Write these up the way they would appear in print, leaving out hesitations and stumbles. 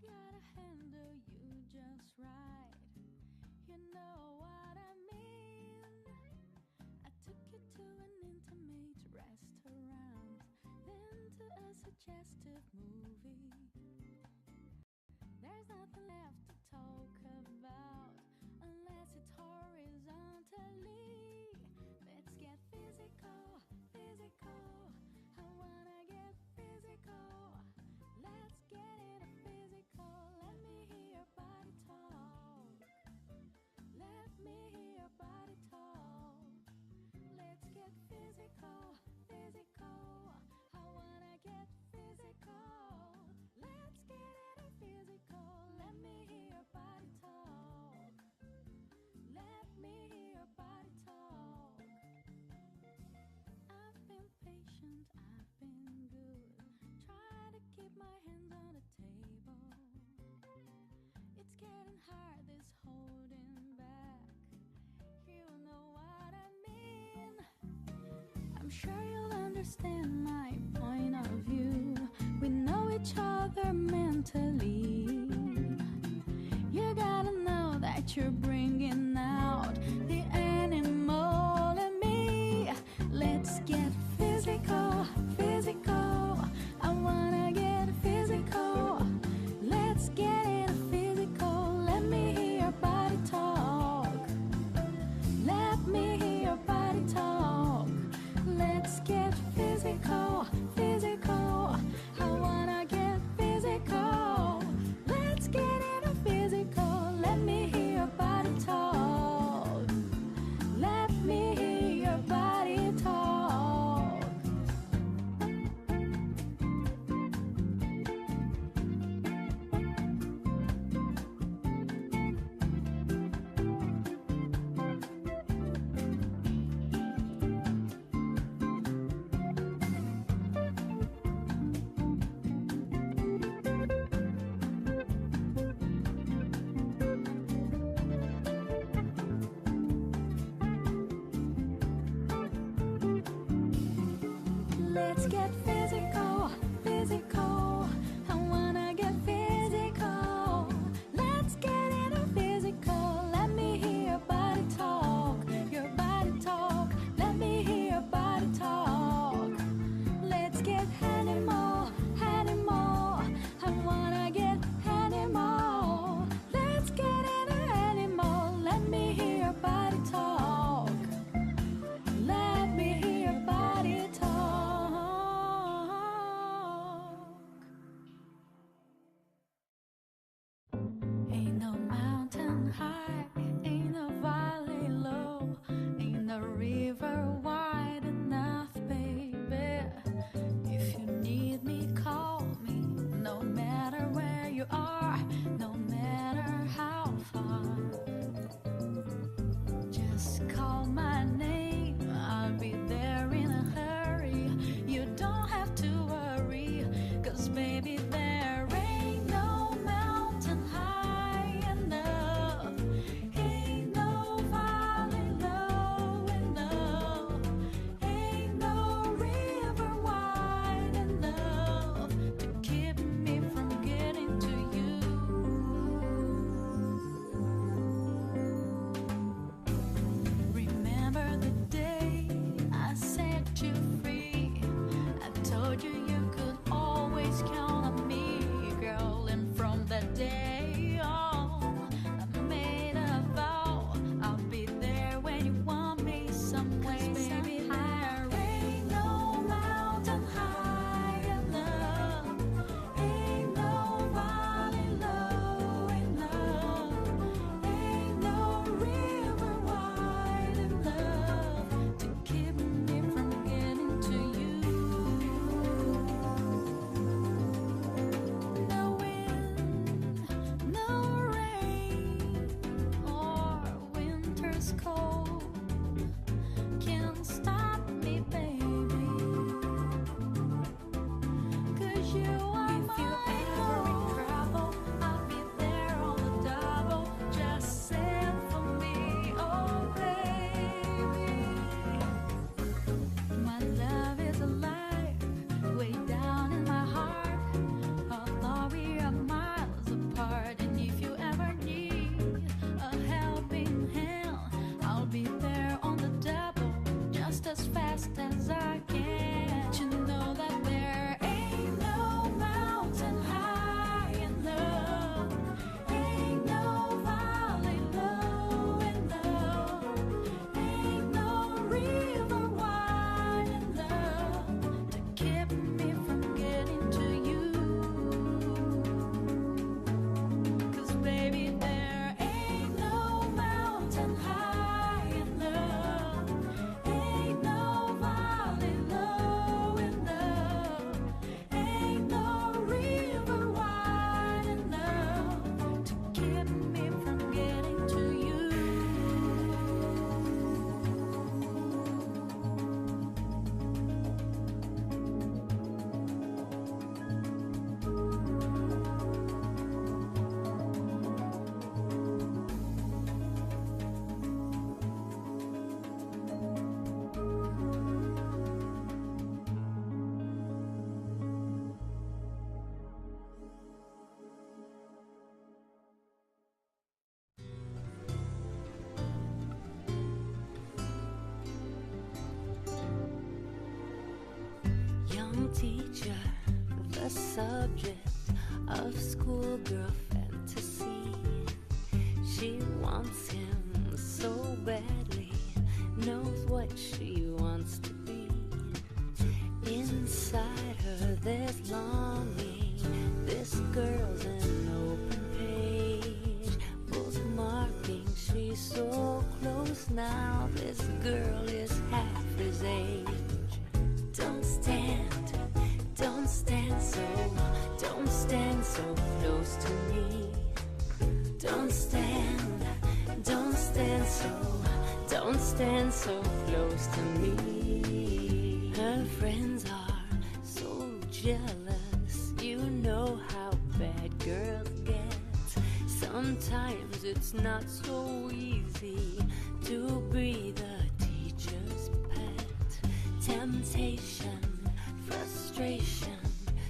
gotta handle you just right. You know what I mean. I took you to an intimate restaurant, then to a suggestive movie. There's nothing left to talk about unless it's horizontally. Let's get physical, physical. I wanna get physical. Let's get it physical. Let me hear your body talk. Let me hear your body talk. Let's get physical, physical. I wanna get physical. Let's get it physical. Let me hear your body talk. Let me hear your body talk. I've been patient, I've been good. Try to keep my hands on the table. It's getting hard, this holding back. You know what I mean. I'm sure you'll understand my point of view. We know each other mentally. You gotta know that you're bringing out the animal in me. Let's get physical, physical. I wanna get physical. Let's get it physical. Let me hear your body talk. Let me hear your body talk. Let's get physical, physical. I wanna get physical. Let's get it physical. Let me hear your body talk. Let me hear your body talk. Let's get physical, physical. I wanna get physical. Let's get it physical. Let me hear your body talk. Your body talk. Let me hear your body talk. Let's get animal, animal. I wanna get animal. Let's get it animal. Let me hear your body talk. Let me hear your body talk. just as fast as I can. But you know that there ain't no mountain high enough, ain't no valley low enough, ain't no river wide enough to keep me from getting to you. 'Cause baby, there ain't no mountain high enough, ain't no valley low enough, ain't no river wide enough to keep me from getting to you. Young teacher, the subject of schoolgirl fantasy. She wants him so badly, knows what she wants to be. Inside her there's longing, this girl's an open page. Bookmarking, she's so close now, this girl is half his age. Don't stand so, don't stand so close to me. Don't stand so, don't stand so close to me. Her friends are so jealous, you know how bad girls get. Sometimes it's not so easy to be the teacher's pet. Temptation, frustration,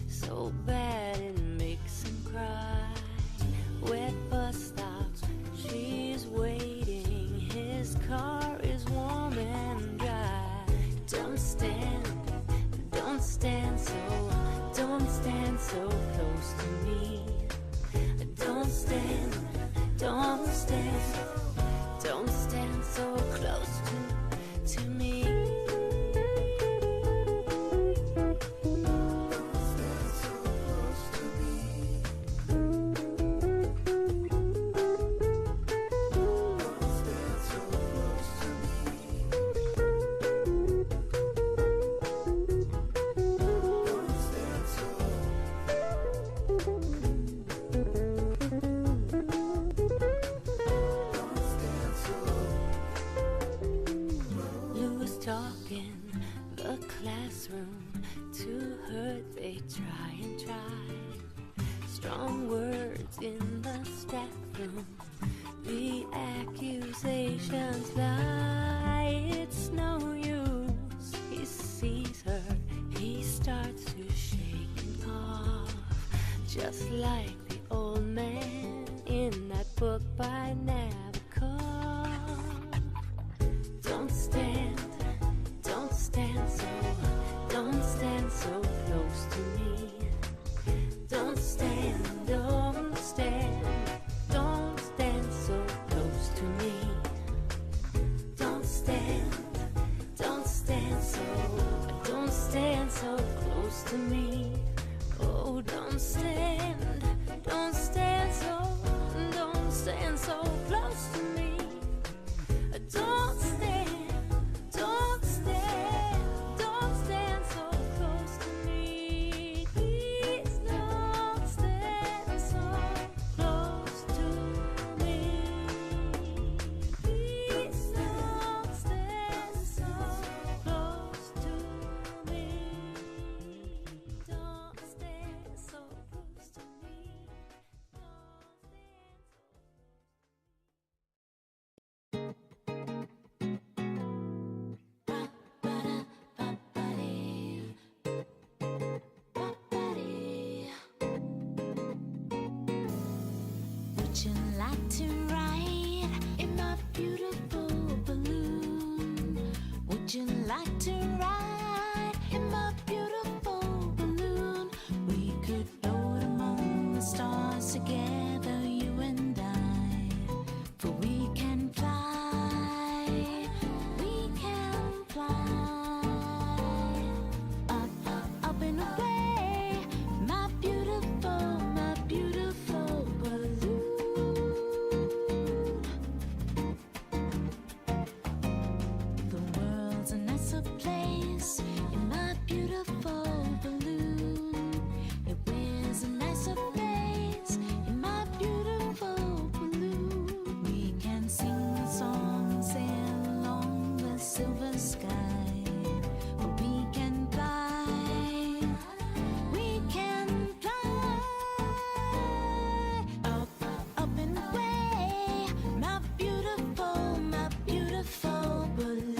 so bad it makes him cry. Wet bus stop, she's waiting, his car is warm and dry. Don't stand so, don't stand so close to me. Don't stand so close to me. Talking the classroom, to her they try and try. Strong words in the staff room, the accusations lie. It's no use, he sees her, he starts to shake and cough, just like the old man in that book by Nabokov. Don't stand so close to me. Don't stand so close to me. Don't stand so close to me. Oh, don't stand so close to me. Don't stand so close to me. Please don't stand so close to me. Please don't stand so close to me. Don't stand so close to me. Would you like to ride in my beautiful balloon? Would Would you like to ride in my beautiful balloon? We could float among the stars together, you and I. For we can fly, we can fly. Up, up, up and away, my beautiful balloon. The world's a nicer place in my beautiful balloon. It wears a nicer face in my beautiful balloon. We can sing a song and sail along the silver sky. But we can fly, we can fly. Up, up and away, my beautiful balloon.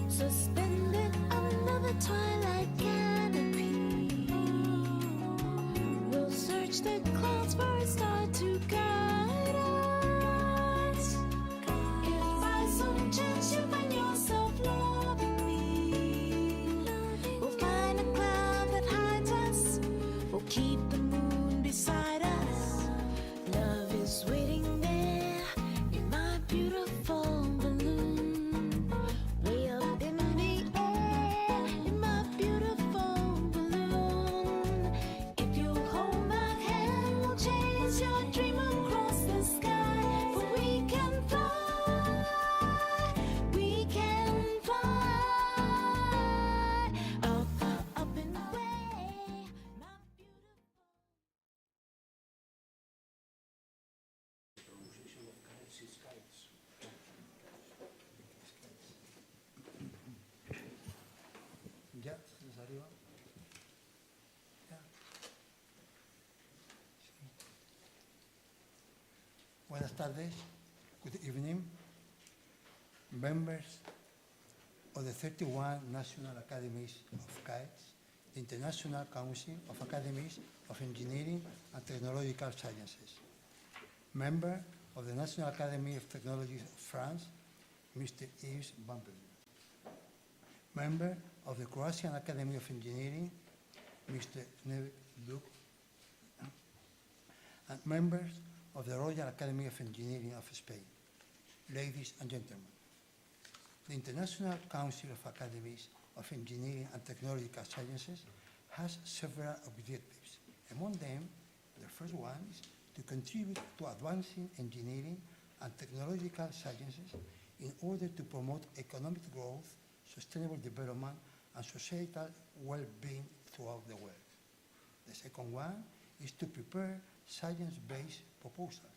Suspended under the twilight canopy, we'll search the clouds for a star to guide us. If by some chance you find yourself loving me, we'll find a cloud that hides us. We'll keep the moon beside us. Love is waiting there in my beautiful balloon. Way up in the air in my beautiful balloon. If you hold my hand, we'll chase your dream across the sky. For we can fly, we can fly. Up, up and away, my beautiful. Pronunciation of CAETS is CAETS. Ya, desde arriba. Ya. Sí. Buenas tardes. Good evening. Members of the 31 National Academies of CAETS, the International Council of Academies of Engineering and Technological Sciences. Member of the National Academy of Technology of France, Mr. Yves Bamberger. Member of the Croatian Academy of Engineering, Mr. Neve Luke. And members of the Royal Academy of Engineering of Spain. Ladies and gentlemen, the International Council of Academies of Engineering and Technological Sciences has several objectives. Among them, the first one is to contribute to advancing engineering and technological sciences in order to promote economic growth, sustainable development, and societal well-being throughout the world. The second one is to prepare science-based proposals,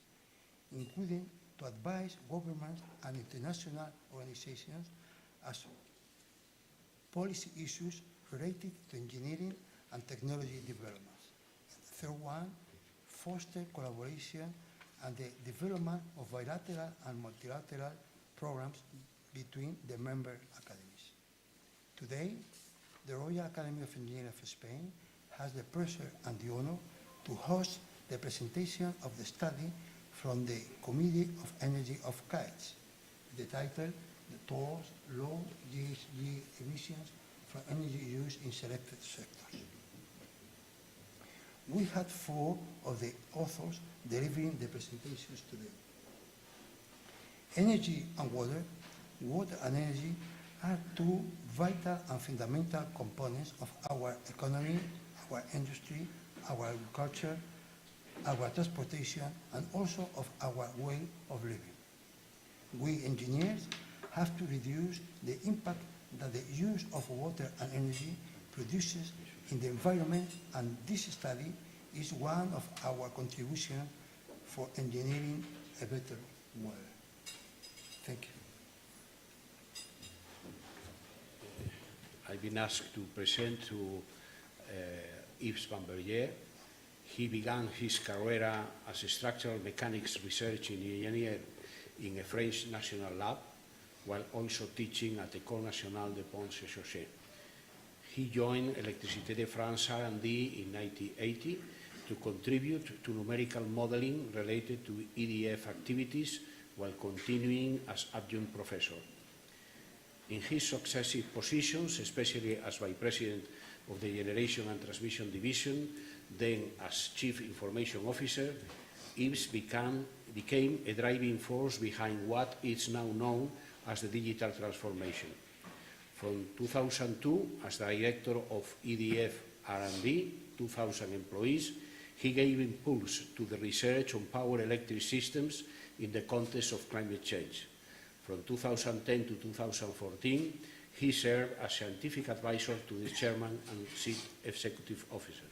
including to advise governments and international organizations as policy issues related to engineering and technology developments. And the third one, foster collaboration and the development of bilateral and multilateral programs between the member academies. Today, the Royal Academy of Engineering of Spain has the pleasure and the honor to host the presentation of the study from the Committee of Energy of CAETS, the title, The Tolls, Low GHG Emissions from Energy Use in Selected Sectors. We had 4 of the authors delivering the presentations today. Energy and water, water and energy are 2 vital and fundamental components of our economy, our industry, our agriculture, our transportation, and also of our way of living. We engineers have to reduce the impact that the use of water and energy produces in the environment, and this study is one of our contributions for engineering a better world. Thank you. I've been asked to present to Yves Bamberger. He began his career as a structural mechanics research engineer in a French national lab, while also teaching at École Nationale de Ponts et Chaussées. He joined Électricité de France R&D in 1980 to contribute to numerical modeling related to EDF activities while continuing as adjunct professor. In his successive positions, especially as Vice President of the Generation and Transmission Division, then as Chief Information Officer, Yves became a driving force behind what is now known as the digital transformation. From 2002, as Director of EDF R&D, 2,000 employees, he gave impulse to the research on power electric systems in the context of climate change. From 2010 to 2014, he served as scientific advisor to the chairman and chief executive officer.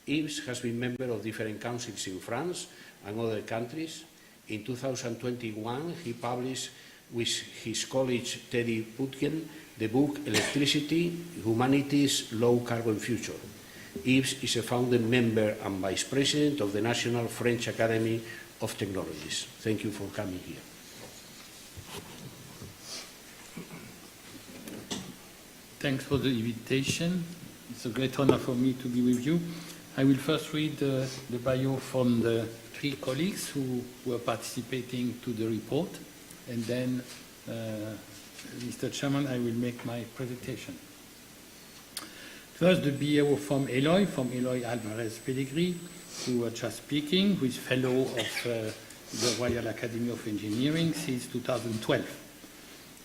Yves has been member of different councils in France and other countries. In 2021, he published with his colleague Teddy Putkin the book Electricity, Humanity's Low Carbon Future. Yves is a founding member and vice president of the National French Academy of Technologies. Thank you for coming here. Thanks for the invitation. It's a great honor for me to be with you. I will first read the bio from the three colleagues who were participating to the report, and then, Mr. Chairman, I will make my presentation. First, the bio from Eloy Alvarez Pellegrini, who were just speaking, who is fellow of the Royal Academy of Engineering since 2012.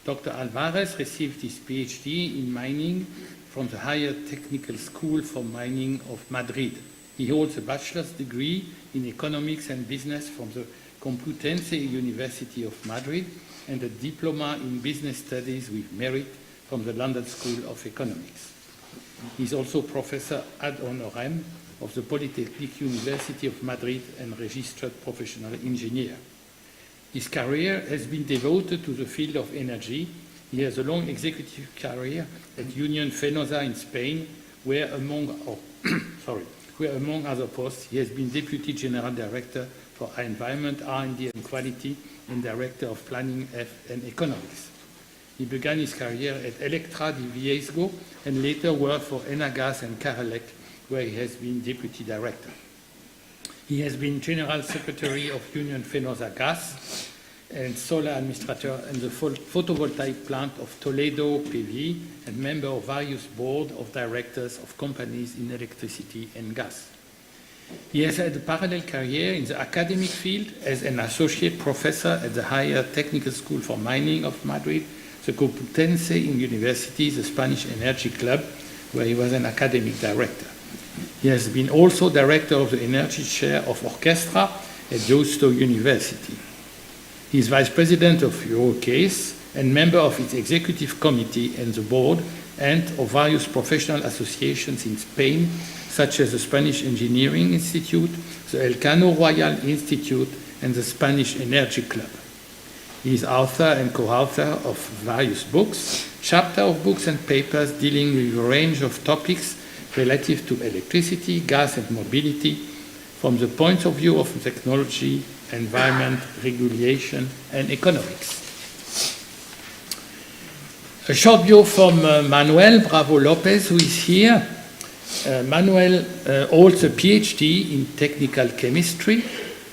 Dr. Alvarez received his PhD in mining from the Higher Technical School for Mining of Madrid. He holds a bachelor's degree in economics and business from the Complutense University of Madrid and a diploma in business studies with merit from the London School of Economics. He is also professor ad honorem of the Polytechnic University of Madrid and registered professional engineer. His career has been devoted to the field of energy. He has a long executive career at Union Fenosa in Spain, where among other posts, he has been Deputy General Director for Environment, R&D and Quality, and Director of Planning and Economics. He began his career at Electra di Viesgo and later worked for Enagas and Carelec, where he has been Deputy Director. He has been General Secretary of Union Fenosa Gas and Solar Administrator in the photovoltaic plant of Toledo PV and member of various board of directors of companies in electricity and gas. He has had a parallel career in the academic field as an associate professor at the Higher Technical School for Mining of Madrid, the Complutense University, the Spanish Energy Club, where he was an academic director. He has been also director of the Energy Chair of Orchestra at Deusto University. He is vice president of Eurocase and member of its executive committee and the board and of various professional associations in Spain, such as the Spanish Engineering Institute, the Elcano Royal Institute, and the Spanish Energy Club. He is author and co-author of various books, chapter of books and papers dealing with a range of topics relative to electricity, gas and mobility from the point of view of technology, environment, regulation and economics. A short bio from Manuel Bravo Lopez, who is here. Manuel holds a PhD in technical chemistry,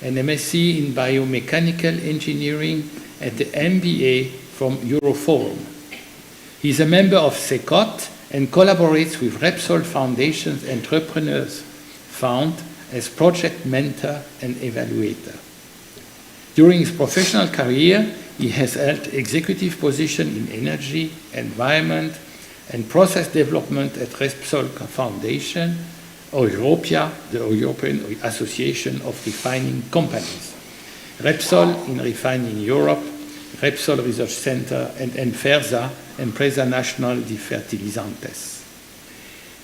an MSc in biomechanical engineering and the MBA from Euroforum. He is a member of CECOT and collaborates with Repsol Foundation's Entrepreneurs Fund as project mentor and evaluator. During his professional career, he has held executive positions in energy, environment, and process development at Repsol Foundation, or Europia, the European Association of Refining Companies, Repsol in Refining Europe, Repsol Research Center, and Enfersa, Empresa Nacional de Fertilizantes.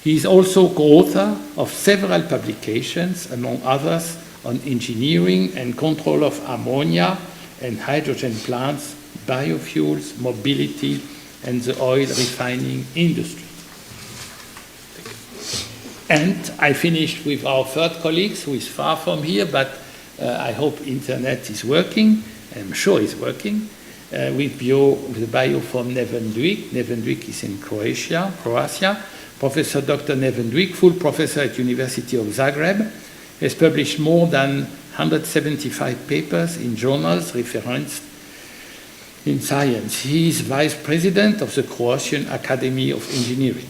He is also co-author of several publications, among others, on engineering and control of ammonia and hydrogen plants, biofuels, mobility, and the oil refining industry. And I finished with our third colleague, who is far from here, but I hope internet is working. I'm sure it's working. With the bio from Neven Duyk. Neven Duyk is in Croatia. Professor Dr. Neven Duyk, full professor at University of Zagreb, has published more than 175 papers in journals referenced in science. He is vice president of the Croatian Academy of Engineering.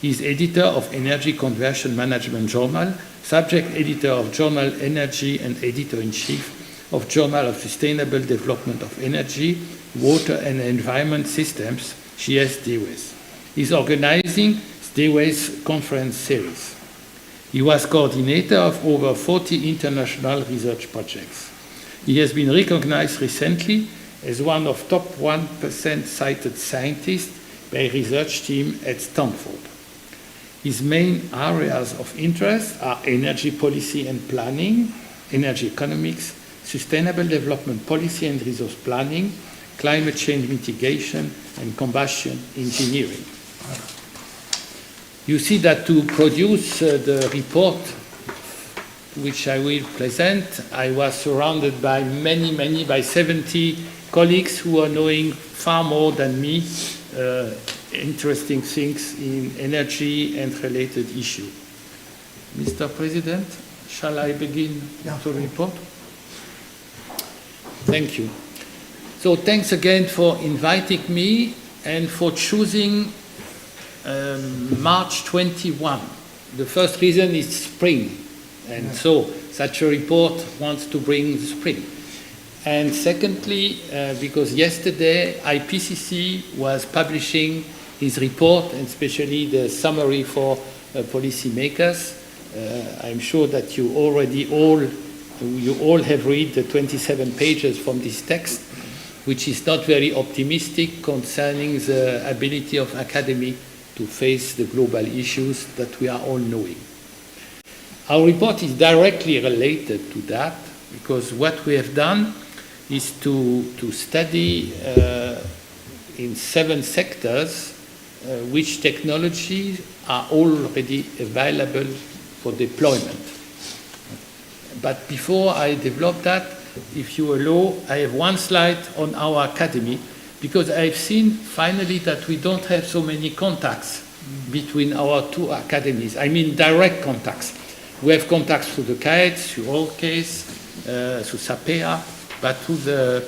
He is editor of Energy Conversion Management Journal, subject editor of Journal Energy, and editor-in-chief of Journal of Sustainable Development of Energy, Water and Environment Systems, GSDWES. He is organizing DWES conference series. He was coordinator of over 40 international research projects. He has been recognized recently as one of top 1% cited scientists by a research team at Stanford. His main areas of interest are energy policy and planning, energy economics, sustainable development policy and resource planning, climate change mitigation, and combustion engineering. You see that to produce the report which I will present, I was surrounded by by 70 colleagues who are knowing far more than me interesting things in energy and related issues. Mr. President, shall I begin the report? Thank you. So thanks again for inviting me and for choosing March 21. The first reason is spring, and so such a report wants to bring the spring. And secondly, because yesterday IPCC was publishing his report, and especially the summary for policymakers. I'm sure that you all have read the 27 pages from this text, which is not very optimistic concerning the ability of academy to face the global issues that we are all knowing. Our report is directly related to that, because what we have done is to study in 7 sectors which technologies are already available for deployment. But before I develop that, if you allow, I have one slide on our academy, because I've seen finally that we don't have so many contacts between our 2 academies. I mean direct contacts. We have contacts through the CAETS, through ORCASE, through SAPEA, but through the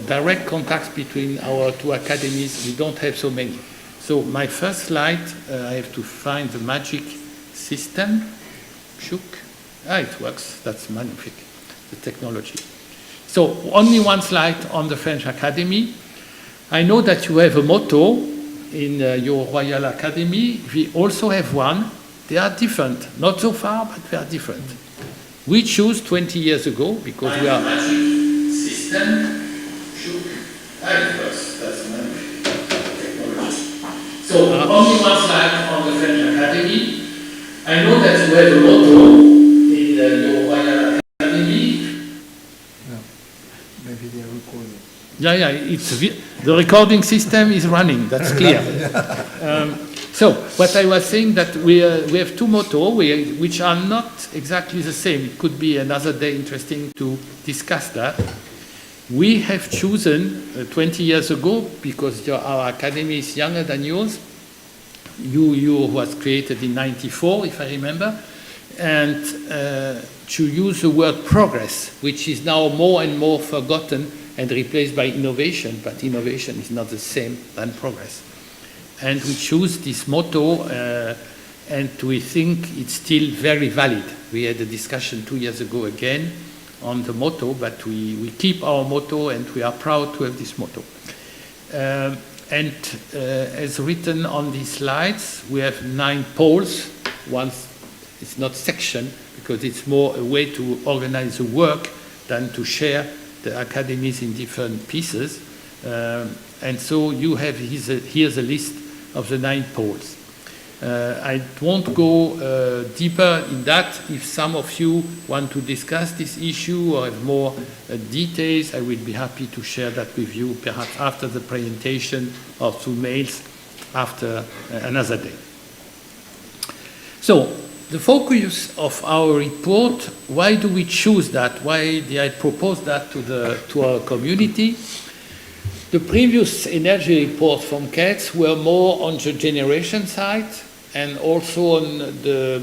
direct contacts between our 2 academies, we don't have so many. So my first slide, I have to find the magic system. It works, that's magnific, the technology. So only one slide on the French Academy. I know that you have a motto in your Royal Academy. We also have one. They are different, not so far, but they are different. We chose 20 years ago because we are magic system. It works, that's magnific technology. So only one slide on the French Academy. I know that you have a motto in your Royal Academy. No, maybe they are recording. The recording system is running, that's clear. So what I was saying, that we have 2 mottos which are not exactly the same. It could be another day interesting to discuss that. We have chosen 20 years ago, because our academy is younger than yours. You was created in 94, if I remember, and to use the word progress, which is now more and more forgotten and replaced by innovation, but innovation is not the same than progress. And we choose this motto, and we think it's still very valid. We had a discussion 2 years ago again on the motto, but we keep our motto, and we are proud to have this motto. As written on these slides, we have 9 poles. One, it's not section, because it's more a way to organize the work than to share the academies in different pieces. And so you have here's a list of the 9 poles. I won't go deeper in that. If some of you want to discuss this issue or have more details, I will be happy to share that with you, perhaps after the presentation or through mails after another day. So, the focus of our report, why do we choose that? Why did I propose that to our community? The previous energy reports from CAETS were more on the generation side and also on the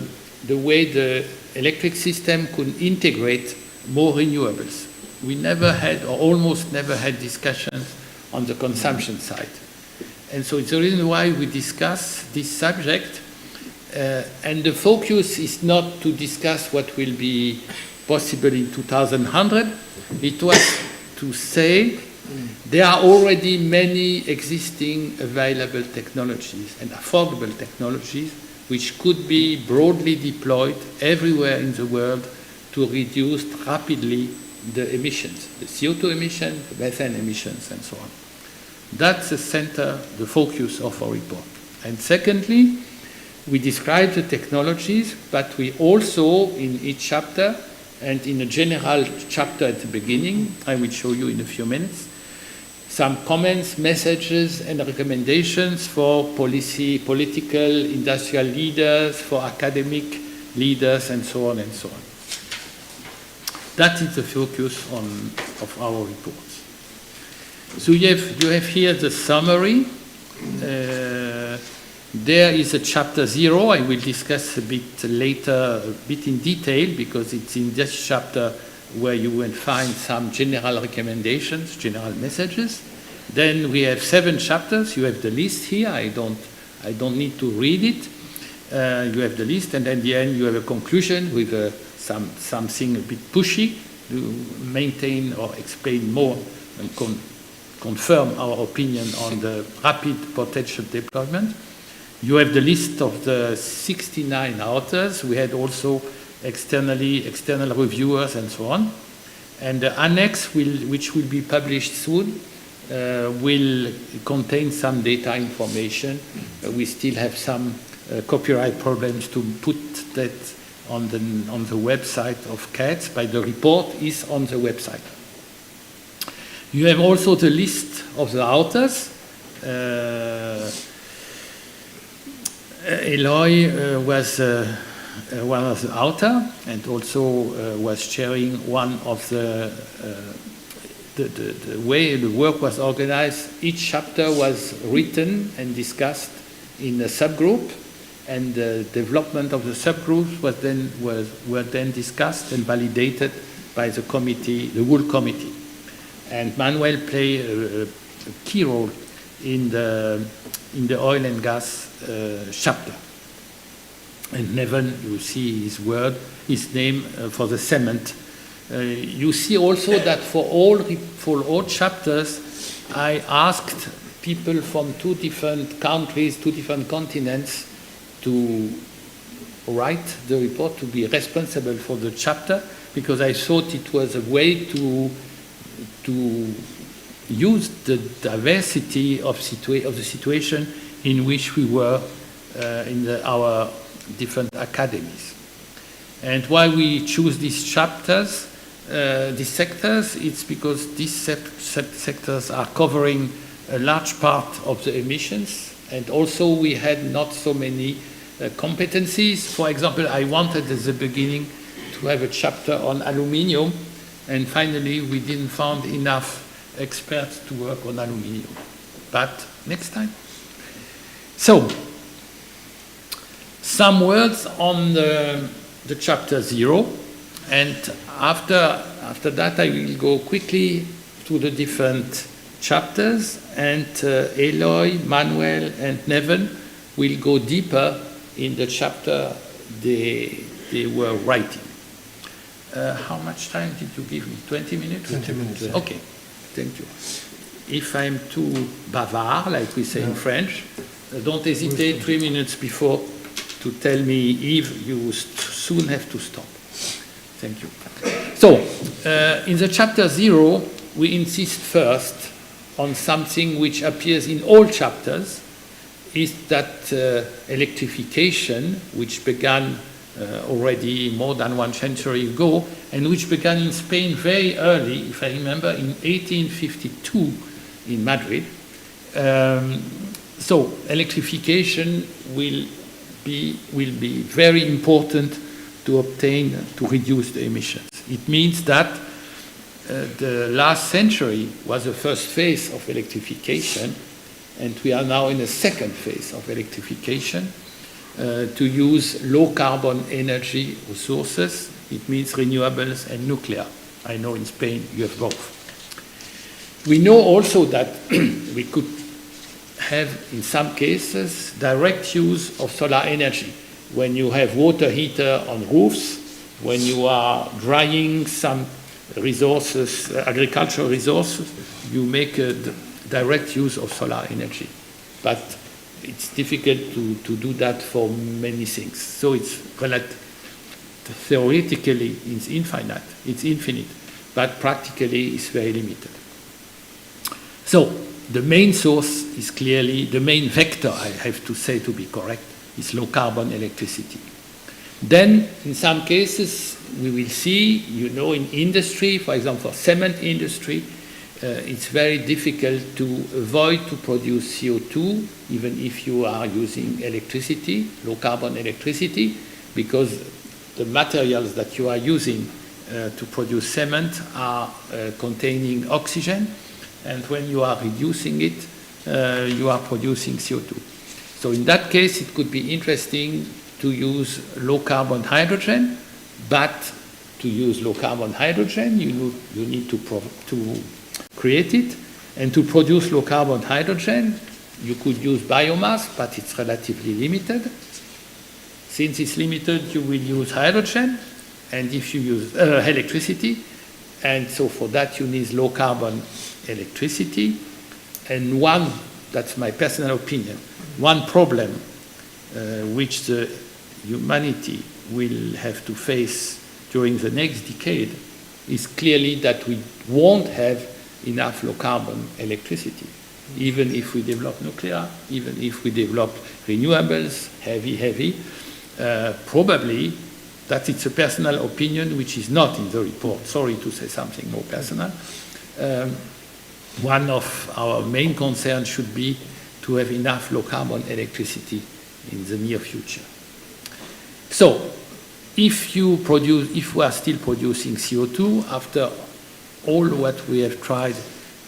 way the electric system could integrate more renewables. We never had, or almost never had, discussions on the consumption side. And so it's the reason why we discuss this subject. And the focus is not to discuss what will be possible in 2100. It was to say there are already many existing available technologies and affordable technologies which could be broadly deployed everywhere in the world to reduce rapidly the emissions, the CO2 emissions, the methane emissions, and so on. That's the center, the focus of our report. And secondly, we describe the technologies, but we also, in each chapter, and in a general chapter at the beginning, I will show you in a few minutes, some comments, messages, and recommendations for political, industrial leaders, for academic leaders, and so on and so on. That is the focus of our reports. So you have here the summary. There is a chapter 0. I will discuss a bit later, a bit in detail, because it's in this chapter where you will find some general recommendations, general messages. Then we have 7 chapters. You have the list here. I don't need to read it. You have the list, and at the end you have a conclusion with something a bit pushy to maintain or explain more and confirm our opinion on the rapid potential deployment. You have the list of the 69 authors. We had also external reviewers and so on. And the annex, which will be published soon, will contain some data information. We still have some copyright problems to put that on the website of CAETS, but the report is on the website. You have also the list of the authors. Eloy was one of the authors, and also was chairing one of the way the work was organized. Each chapter was written and discussed in a subgroup, and the development of the subgroups were then discussed and validated by the committee, the whole committee. And Manuel played a key role in the oil and gas chapter. And Neven, you see his name for the cement. You see also that for all chapters, I asked people from 2 different countries, 2 different continents, to write the report, to be responsible for the chapter, because I thought it was a way to use the diversity of the situation in which we were in our different academies. And why we choose these chapters, these sectors, it's because these sectors are covering a large part of the emissions, and also we had not so many competencies. For example, I wanted at the beginning to have a chapter on aluminium, and finally we didn't find enough experts to work on aluminium. But next time. So, some words on the chapter 0, and after that I will go quickly to the different chapters, and Eloy, Manuel, and Neven will go deeper in the chapter they were writing. How much time did you give me? 20 minutes? 20 minutes. Okay, thank you. If I'm too bavard, like we say in French, don't hesitate 3 minutes before to tell me if you soon have to stop. Thank you. So, in the chapter 0, we insist first on something which appears in all chapters, is that electrification, which began already more than 1 century ago, and which began in Spain very early, if I remember, in 1852 in Madrid. So electrification will be very important to reduce the emissions. It means that the last century was the first phase of electrification, and we are now in the second phase of electrification. to use low carbon energy resources. It means renewables and nuclear. I know in Spain you have both. We know also that we could have, in some cases, direct use of solar energy. When you have water heater on roofs, when you are drying some resources, agricultural resources, you make a direct use of solar energy. But it's difficult to do that for many things. So it's theoretically it's infinite, but practically it's very limited. So the main source is clearly, the main vector, I have to say to be correct, is low carbon electricity. Then in some cases we will see, you know, in industry, for example, for cement industry, it's very difficult to avoid to produce CO2, even if you are using electricity, low carbon electricity, because the materials that you are using to produce cement are containing oxygen, and when you are reducing it, you are producing CO2. So in that case, it could be interesting to use low carbon hydrogen, but to use low carbon hydrogen, you need to create it, and to produce low carbon hydrogen, you could use biomass, but it's relatively limited. Since it's limited, you will use hydrogen, and if you use electricity, and so for that you need low carbon electricity. And one, that's my personal opinion, one problem which the humanity will have to face during the next decade is clearly that we won't have enough low carbon electricity. Even if we develop nuclear, even if we develop renewables, heavy, probably, that it's a personal opinion which is not in the report. Sorry to say something more personal. One of our main concerns should be to have enough low carbon electricity in the near future. So, if we are still producing CO2 after all what we have tried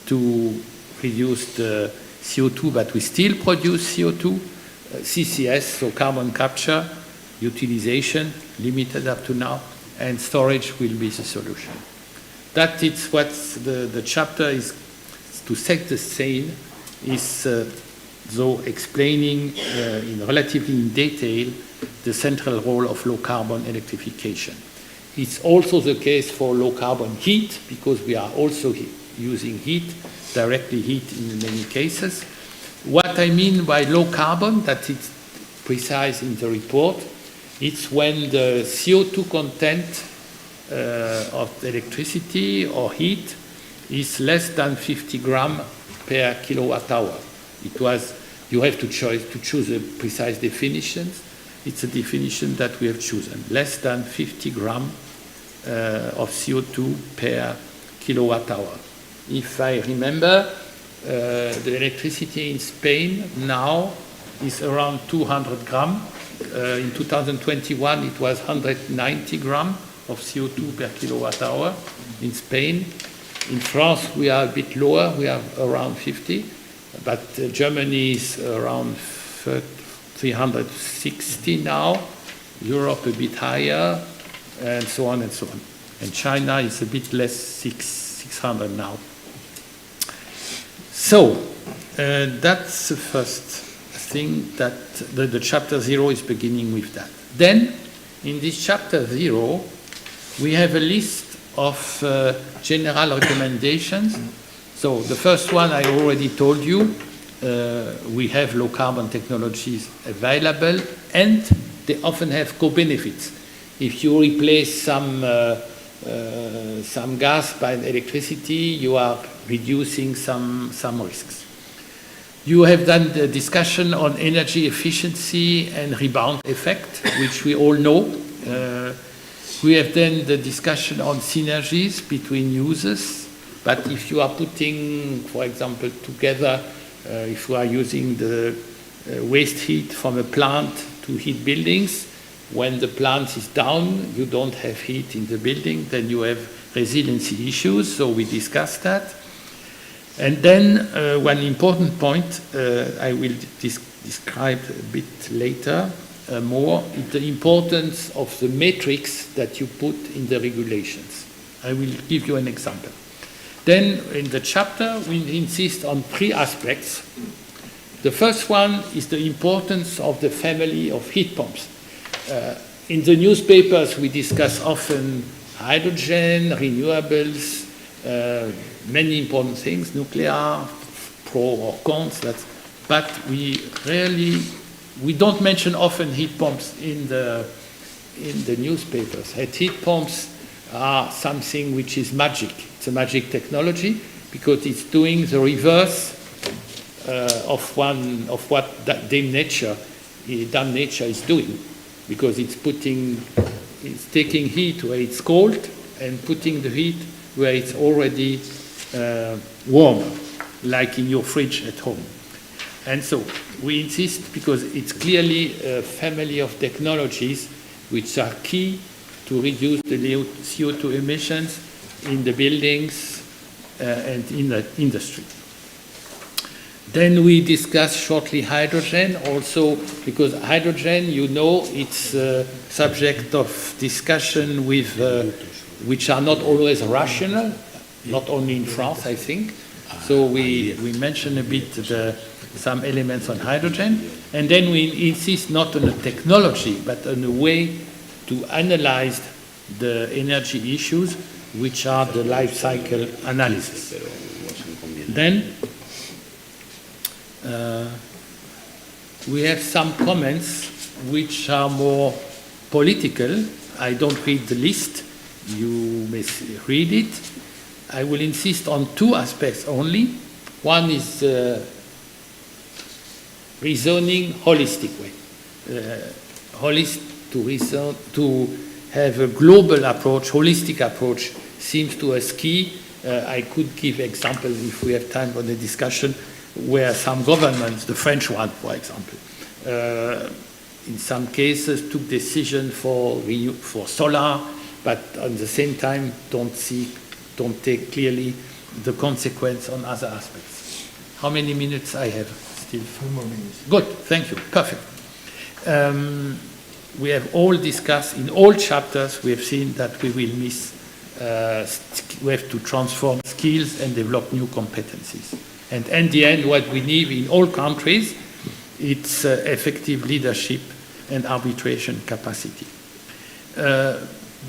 to reduce the CO2, but we still produce CO2, CCS, so carbon capture, utilization, limited up to now, and storage will be the solution. That is what the chapter is to set the scene, is though explaining in relatively in detail the central role of low carbon electrification. It's also the case for low carbon heat, because we are also using heat, directly heat in many cases. What I mean by low carbon, that it's precise in the report, it's when the CO2 content of electricity or heat is less than 50 grams per kilowatt hour. You have to choose a precise definition. It's a definition that we have chosen, less than 50 grams of CO2 per kilowatt hour. If I remember, the electricity in Spain now is around 200 grams. In 2021, it was 190 grams of CO2 per kilowatt hour in Spain. In France, we are a bit lower, we are around 50, but Germany is around 360 now, Europe a bit higher, and so on and so on. And China is a bit less, 600 now. So, that's the first thing, that the chapter 0 is beginning with that. Then, in this chapter 0, we have a list of general recommendations. So the first one I already told you, we have low carbon technologies available, and they often have co-benefits. If you replace some gas by electricity, you are reducing some risks. You have done the discussion on energy efficiency and rebound effect, which we all know. We have then the discussion on synergies between users, but if you are putting, for example, together, if you are using the waste heat from a plant to heat buildings, when the plant is down, you don't have heat in the building, then you have resiliency issues, so we discussed that. And then one important point I will describe a bit later more is the importance of the matrix that you put in the regulations. I will give you an example. Then in the chapter, we insist on 3 aspects. The first one is the importance of the family of heat pumps. In the newspapers, we discuss often hydrogen, renewables, many important things, nuclear, pro or cons, but we don't mention often heat pumps in the newspapers. Heat pumps are something which is magic. It's a magic technology because it's doing the reverse of what damn nature is doing, because it's taking heat where it's cold and putting the heat where it's already warm, like in your fridge at home. And so we insist because it's clearly a family of technologies which are key to reduce the CO2 emissions in the buildings and in the industry. Then we discuss shortly hydrogen also, because hydrogen, you know, it's a subject of discussion with, which are not always rational, not only in France, I think. So we mention a bit some elements on hydrogen, and then we insist not on a technology, but on a way to analyze the energy issues, which are the life cycle analysis. Then we have some comments which are more political. I don't read the list. You may read it. I will insist on 2 aspects only. One is reasoning holistic way. To have a global approach, holistic approach, seems to us key. I could give examples if we have time for the discussion, where some governments, the French one, for example, in some cases took decision for solar, but at the same time don't take clearly the consequence on other aspects. How many minutes I have still? 4 more minutes. Good, thank you, perfect. We have all discussed, in all chapters, we have seen that we will miss, we have to transform skills and develop new competencies. And in the end, what we need in all countries, it's effective leadership and arbitration capacity.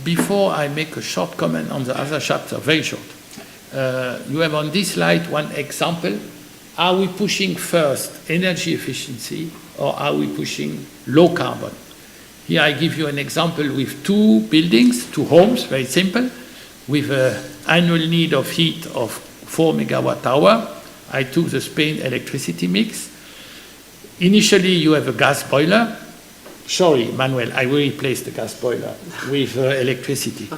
Before I make a short comment on the other chapter, very short, you have on this slide one example. Are we pushing first energy efficiency, or are we pushing low carbon? Here I give you an example with 2 buildings, 2 homes, very simple, with an annual need of heat of 4 megawatt hour. I took the Spain electricity mix. Initially, you have a gas boiler. Sorry, Manuel, I will replace the gas boiler with electricity.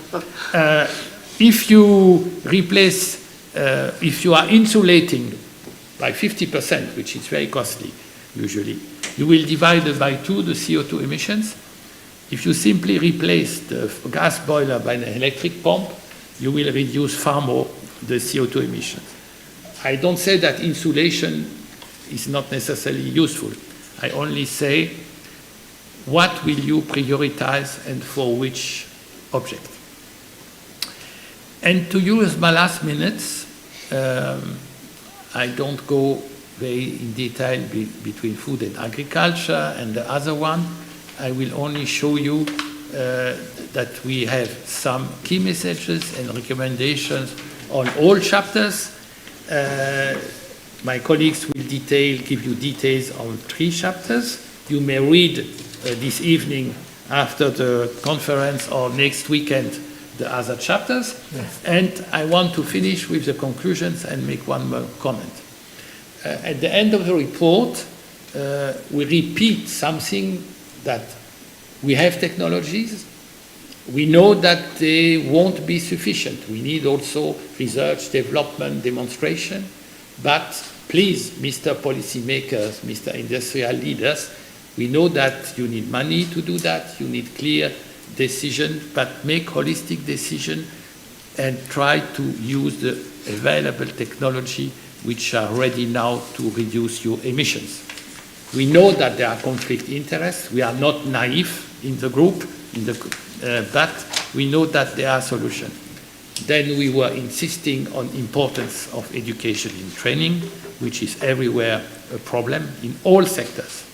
If you replace, if you are insulating by 50%, which is very costly usually, you will divide by 2 the CO2 emissions. If you simply replace the gas boiler by an electric pump, you will reduce far more the CO2 emissions. I don't say that insulation is not necessarily useful. I only say, what will you prioritize and for which object? And to use my last minutes, I don't go very in detail between food and agriculture and the other one. I will only show you that we have some key messages and recommendations on all chapters. My colleagues will give you details on 3 chapters. You may read this evening after the conference or next weekend the other chapters. Yes. And I want to finish with the conclusions and make one more comment. At the end of the report, we repeat something that we have technologies. We know that they won't be sufficient. We need also research, development, demonstration. But please, Mr. Policymakers, Mr. Industrial Leaders, we know that you need money to do that, you need clear decision, but make holistic decision and try to use the available technology which are ready now to reduce your emissions. We know that there are conflict interests. We are not naive in the group, but we know that there are solutions. Then we were insisting on importance of education and training, which is everywhere a problem in all sectors,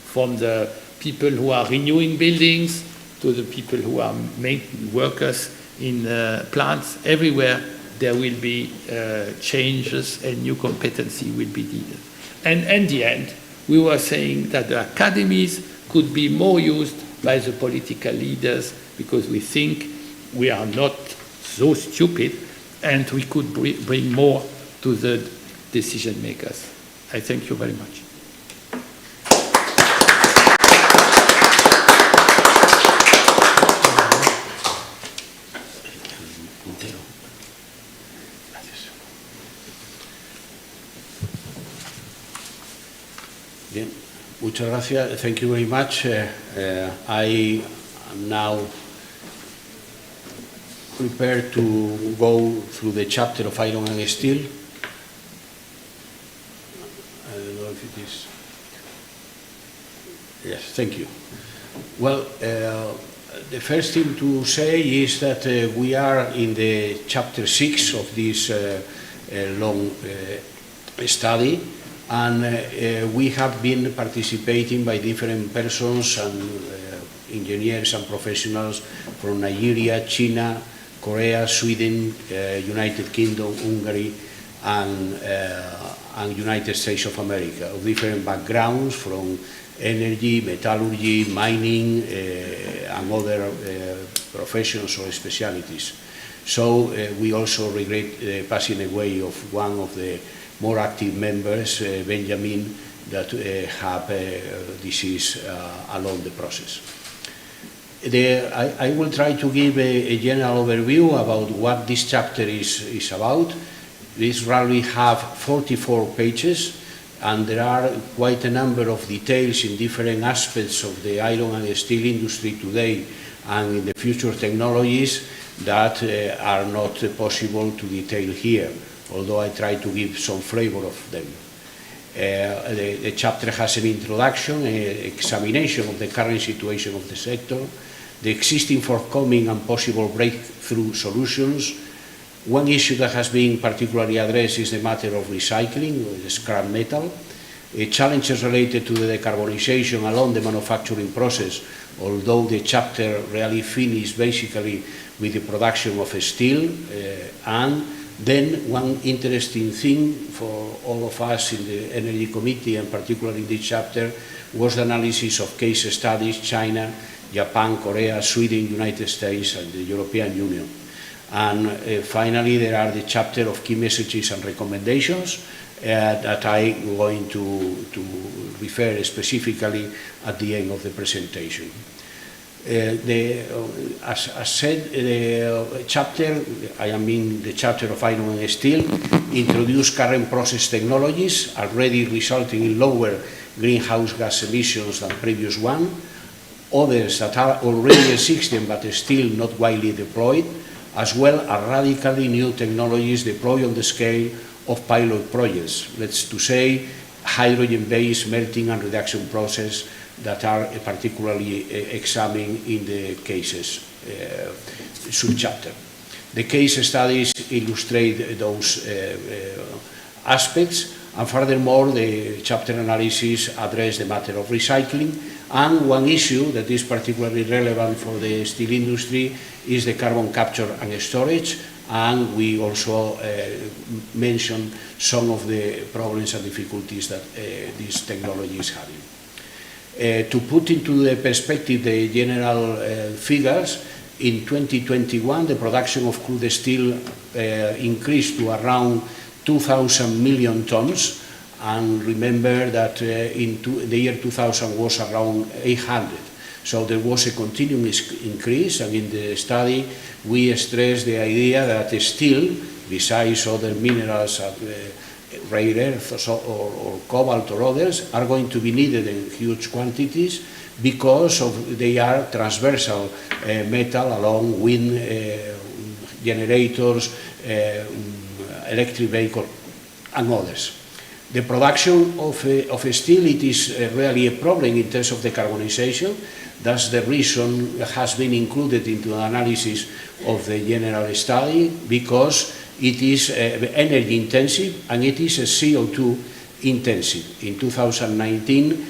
from the people who are renewing buildings to the people who are workers in plants. Everywhere there will be changes and new competency will be needed. And in the end, we were saying that the academies could be more used by the political leaders because we think we are not so stupid and we could bring more to the decision makers. I thank you very much. Bien, muchas gracias. Thank you very much. I am now prepared to go through the chapter of iron and steel. I don't know if it is. Yes, thank you. Well, the first thing to say is that we are in the chapter 6 of this long study, and we have been participating by different persons and engineers and professionals from Nigeria, China, Korea, Sweden, United Kingdom, Hungary, and United States of America, of different backgrounds from energy, metallurgy, mining, and other professions or specialities. So we also regret the passing away of one of the more active members, Benjamin, that have disease along the process. I will try to give a general overview about what this chapter is about. This roughly have 44 pages, and there are quite a number of details in different aspects of the iron and steel industry today and in the future technologies that are not possible to detail here, although I try to give some flavor of them. The chapter has an introduction, an examination of the current situation of the sector, the existing, forthcoming and possible breakthrough solutions. One issue that has been particularly addressed is the matter of recycling, the scrap metal, challenges related to the decarbonization along the manufacturing process, although the chapter really finished basically with the production of steel, and then one interesting thing for all of us in the Energy Committee, and particularly in this chapter, was the analysis of case studies, China, Japan, Korea, Sweden, United States, and the European Union. And finally, there are the chapter of key messages and recommendations that I'm going to refer specifically at the end of the presentation. As said, the chapter, I mean the chapter of iron and steel, introduced current process technologies already resulting in lower greenhouse gas emissions than previous one, others that are already existing but still not widely deployed, as well as radically new technologies deployed on the scale of pilot projects, let's to say hydrogen-based melting and reduction process that are particularly examined in the cases subchapter. The case studies illustrate those aspects, and furthermore the chapter analysis address the matter of recycling, and one issue that is particularly relevant for the steel industry is the carbon capture and storage, and we also mention some of the problems and difficulties that this technology is having. To put into the perspective the general figures, in 2021 the production of crude steel increased to around 2,000 million tons, and remember that in the year 2000 was around 800. So there was a continuous increase, and in the study we stress the idea that steel, besides other minerals, rare earths or cobalt or others, are going to be needed in huge quantities because they are transversal metal along wind generators, electric vehicles and others. The production of steel, it is really a problem in terms of decarbonization. That's the reason it has been included into the analysis of the general study, because it is energy intensive and it is a CO2 intensive. In 2019,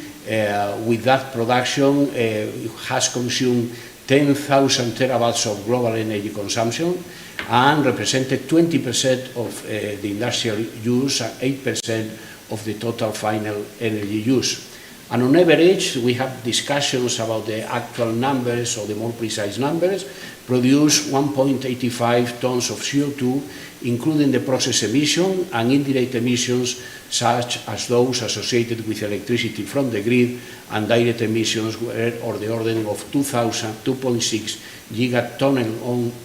with that production, it has consumed 10,000 terawatts of global energy consumption and represented 20% of the industrial use and 8% of the total final energy use. And on average, we have discussions about the actual numbers or the more precise numbers, produce 1.85 tons of CO2, including the process emission and indirect emissions such as those associated with electricity from the grid, and direct emissions were of the order of 2.6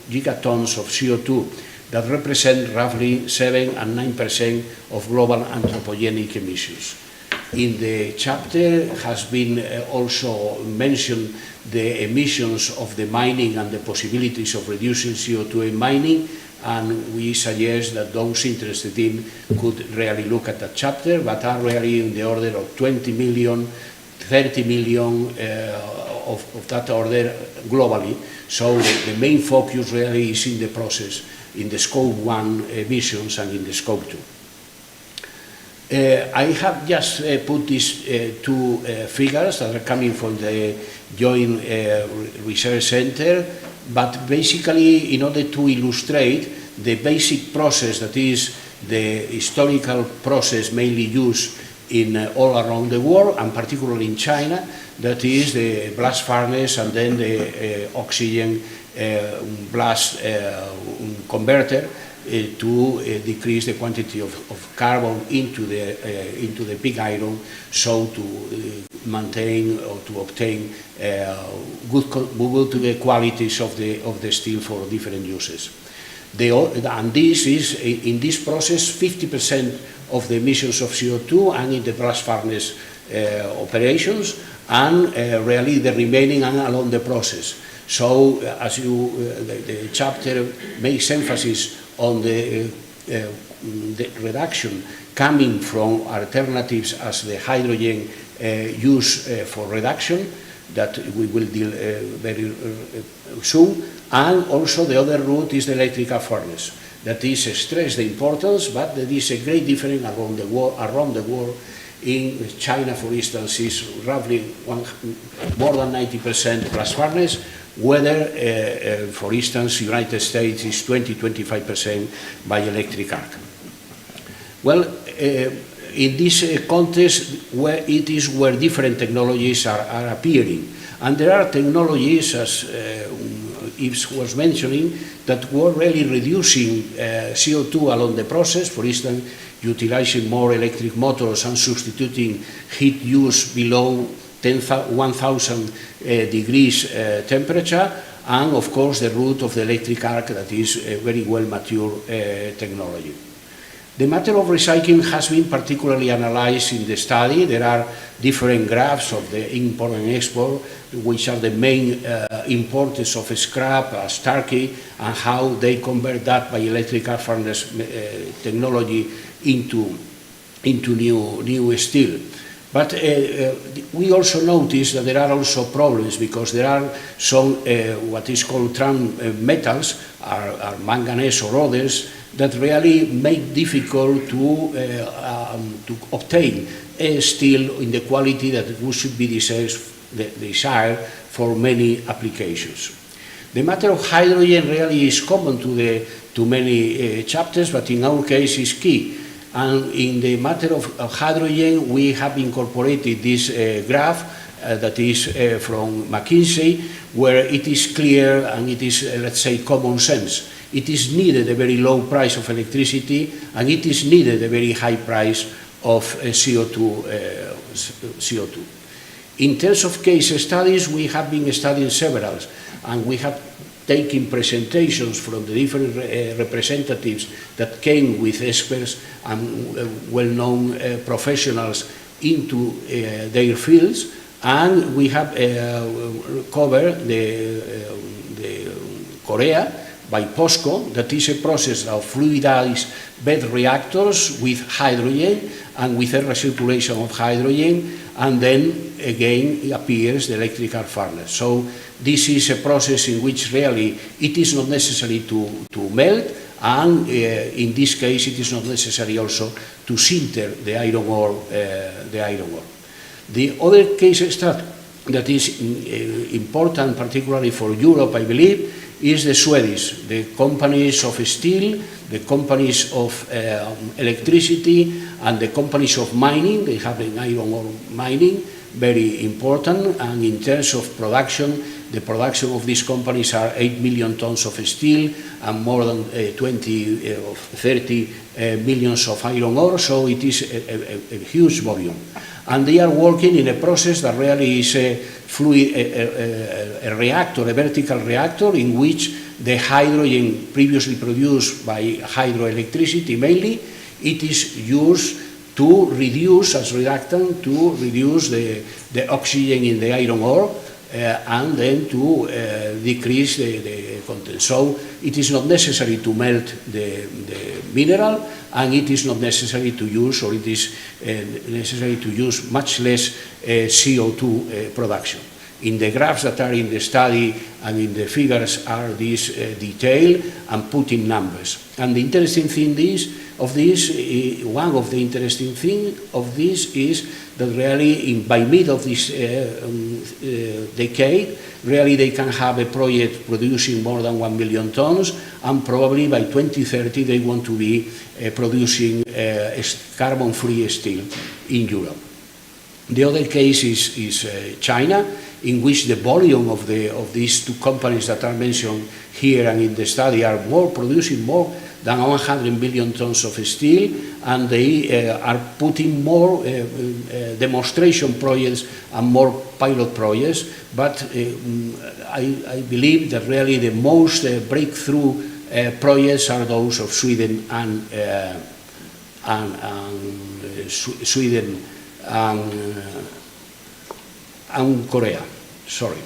gigatons of CO2 that represent roughly 7 and 9% of global anthropogenic emissions. In the chapter has been also mentioned the emissions of the mining and the possibilities of reducing CO2 in mining, and we suggest that those interested in could really look at that chapter, but are really in the order of 20 million, 30 million of that order globally. So the main focus really is in the process, in the scope 1 emissions and in the scope 2. I have just put these two figures that are coming from the Joint Research Center, but basically in order to illustrate the basic process, that is the historical process mainly used in all around the world, and particularly in China, that is the blast furnace and then the oxygen blast converter, to decrease the quantity of carbon into the pig iron, so to maintain or to obtain good qualities of the steel for different uses. And this is, in this process, 50% of the emissions of CO2 and in the blast furnace operations, and really the remaining and along the process. So, as the chapter makes emphasis on the reduction coming from alternatives as the hydrogen use for reduction, that we will deal very soon, and also the other route is the electrical furnace. That is stressed the importance, but there is a great difference around the world. In China, for instance, is roughly more than 90% blast furnace, whether, for instance, United States is 20–25% by electric arc. Well, in this context, where it is where different technologies are appearing, and there are technologies, as Yves was mentioning, that were really reducing CO2 along the process. For instance, utilizing more electric motors and substituting heat use below 1,000 degrees temperature, and of course the route of the electric arc, that is a very well mature technology. The matter of recycling has been particularly analyzed in the study. There are different graphs of the import and export, which are the main importers of scrap, as Turkey, and how they convert that by electric arc furnace technology into new steel. But we also notice that there are also problems, because there are some what is called trans metals, are manganese or others, that really make difficult to obtain steel in the quality that should be desired for many applications. The matter of hydrogen really is common to many chapters, but in our case is key. And in the matter of hydrogen, we have incorporated this graph that is from McKinsey, where it is clear and it is, let's say, common sense. It is needed a very low price of electricity, and it is needed a very high price of CO2. In terms of case studies, we have been studying several, and we have taken presentations from the different representatives that came with experts and well-known professionals into their fields, and we have covered the Korea, by POSCO, that is a process of fluidized bed reactors with hydrogen and with a recirculation of hydrogen, and then again appears the electrical furnace. So this is a process in which really it is not necessary to melt, and in this case it is not necessary also to sinter the iron ore. The other case that is important, particularly for Europe, I believe, is the Swedish, the companies of steel, the companies of electricity, and the companies of mining. They have an iron ore mining, very important, and in terms of production, the production of these companies are 8 million tons of steel and more than 20 or 30 millions of iron ore, so it is a huge volume. And they are working in a process that really is a reactor, a vertical reactor, in which the hydrogen previously produced by hydroelectricity mainly, it is used to reduce, as reductant, to reduce the oxygen in the iron ore, and then to decrease the content. So it is not necessary to melt the mineral, and it is not necessary to use, or it is necessary to use much less CO2 production. In the graphs that are in the study and in the figures are these detailed and put in numbers. And the interesting thing one of the interesting things of this is that really by mid of this decade, really they can have a project producing more than 1 million tons, and probably by 2030 they want to be producing carbon-free steel in Europe. The other case is China, in which the volume of these two companies that are mentioned here and in the study are producing more than 100 million tons of steel, and they are putting more demonstration projects and more pilot projects. But I believe that really the most breakthrough projects are those of Sweden and Korea. Sorry.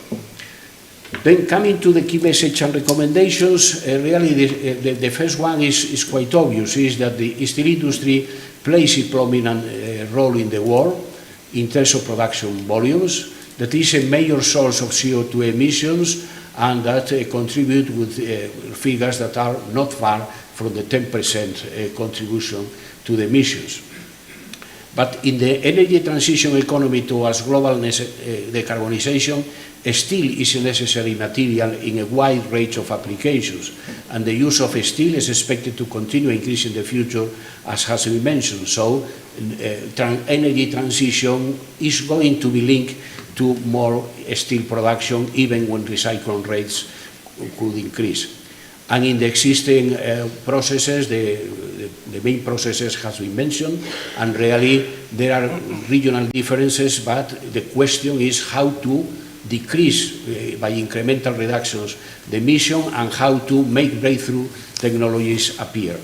Then coming to the key message and recommendations, really the first one is quite obvious, is that the steel industry plays a prominent role in the world in terms of production volumes. That is a major source of CO2 emissions, and that contribute with figures that are not far from the 10% contribution to the emissions. But in the energy transition economy towards global decarbonization, steel is a necessary material in a wide range of applications, and the use of steel is expected to continue increasing in the future, as has been mentioned. So energy transition is going to be linked to more steel production, even when recycling rates could increase. And in the existing processes, the main processes has been mentioned, and really there are regional differences, but the question is how to decrease by incremental reductions the emission, and how to make breakthrough technologies appear.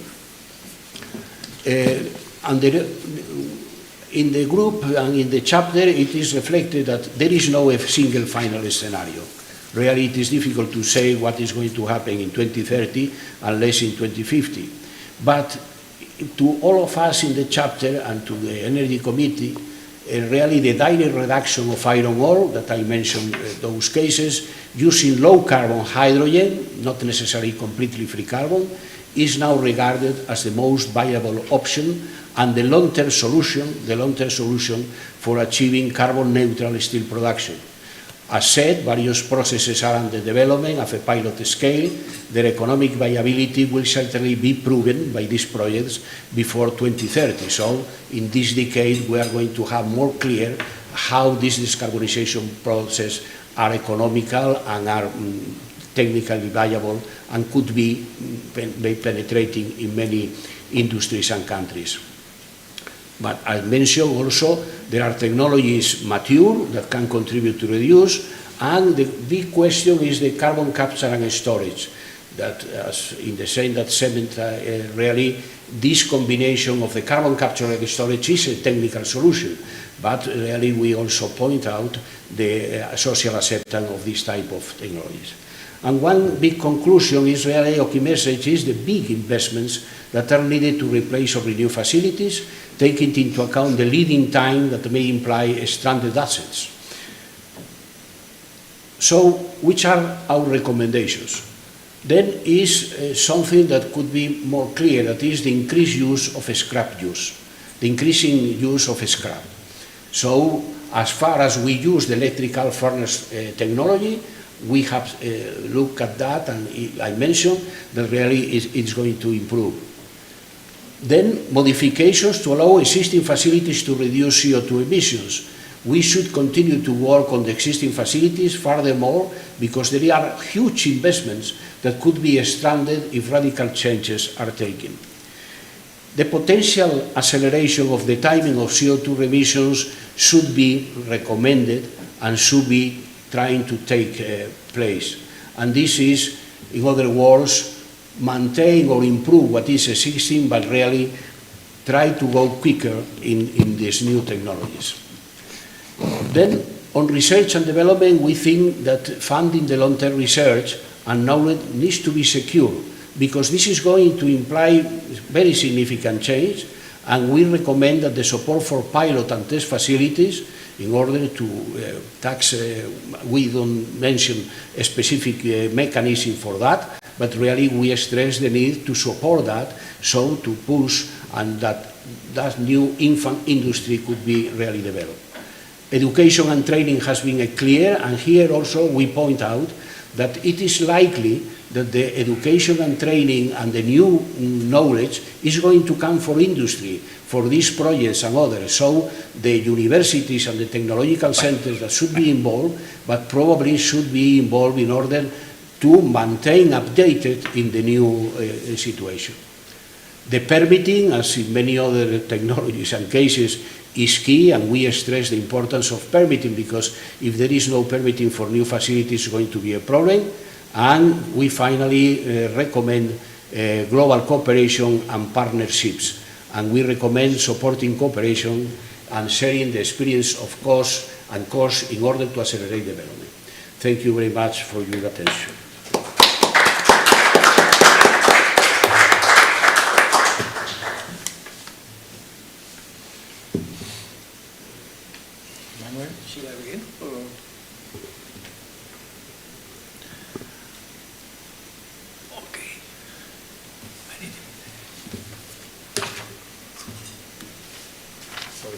In the group and in the chapter, it is reflected that there is no single final scenario. Really, it is difficult to say what is going to happen in 2030 unless in 2050. But to all of us in the chapter and to the Energy Committee, really the direct reduction of iron ore, that I mentioned those cases, using low carbon hydrogen, not necessarily completely free carbon, is now regarded as the most viable option and the long-term solution for achieving carbon neutral steel production. As said, various processes are under development at a pilot scale. Their economic viability will certainly be proven by these projects before 2030. So in this decade, we are going to have more clear how this decarbonization process are economical and are technically viable and could be penetrating in many industries and countries. But as mentioned also, there are technologies mature that can contribute to reduce, and the big question is the carbon capture and storage. That, as in the same that cement, really this combination of the carbon capture and storage is a technical solution, but really we also point out the social acceptance of this type of technologies. And one big conclusion is really, or key message, is the big investments that are needed to replace or renew facilities, taking into account the leading time that may imply stranded assets. So, which are our recommendations? Then is something that could be more clear, that is the increased use of scrap use, the increasing use of scrap. So, as far as we use the electrical furnace technology, we have looked at that, and I mentioned that really it's going to improve. Then, modifications to allow existing facilities to reduce CO2 emissions. We should continue to work on the existing facilities furthermore, because there are huge investments that could be stranded if radical changes are taken. The potential acceleration of the timing of CO2 emissions should be recommended and should be trying to take place. And this is, in other words, maintain or improve what is existing, but really try to go quicker in these new technologies. Then, on research and development, we think that funding the long-term research and knowledge needs to be secure, because this is going to imply very significant change, and we recommend that the support for pilot and test facilities, in order to tax, we don't mention a specific mechanism for that, but really we stress the need to support that, so to push, and that new infant industry could be really developed. Education and training has been clear, and here also we point out that it is likely that the education and training and the new knowledge is going to come for industry, for these projects and others. So the universities and the technological centers that should be involved, but probably should be involved in order to maintain updated in the new situation. The permitting, as in many other technologies and cases, is key, and we stress the importance of permitting, because if there is no permitting for new facilities, it's going to be a problem. And we finally recommend global cooperation and partnerships. And we recommend supporting cooperation and sharing the experience of cost and cost in order to accelerate development. Thank you very much for your attention. Should I begin? Okay.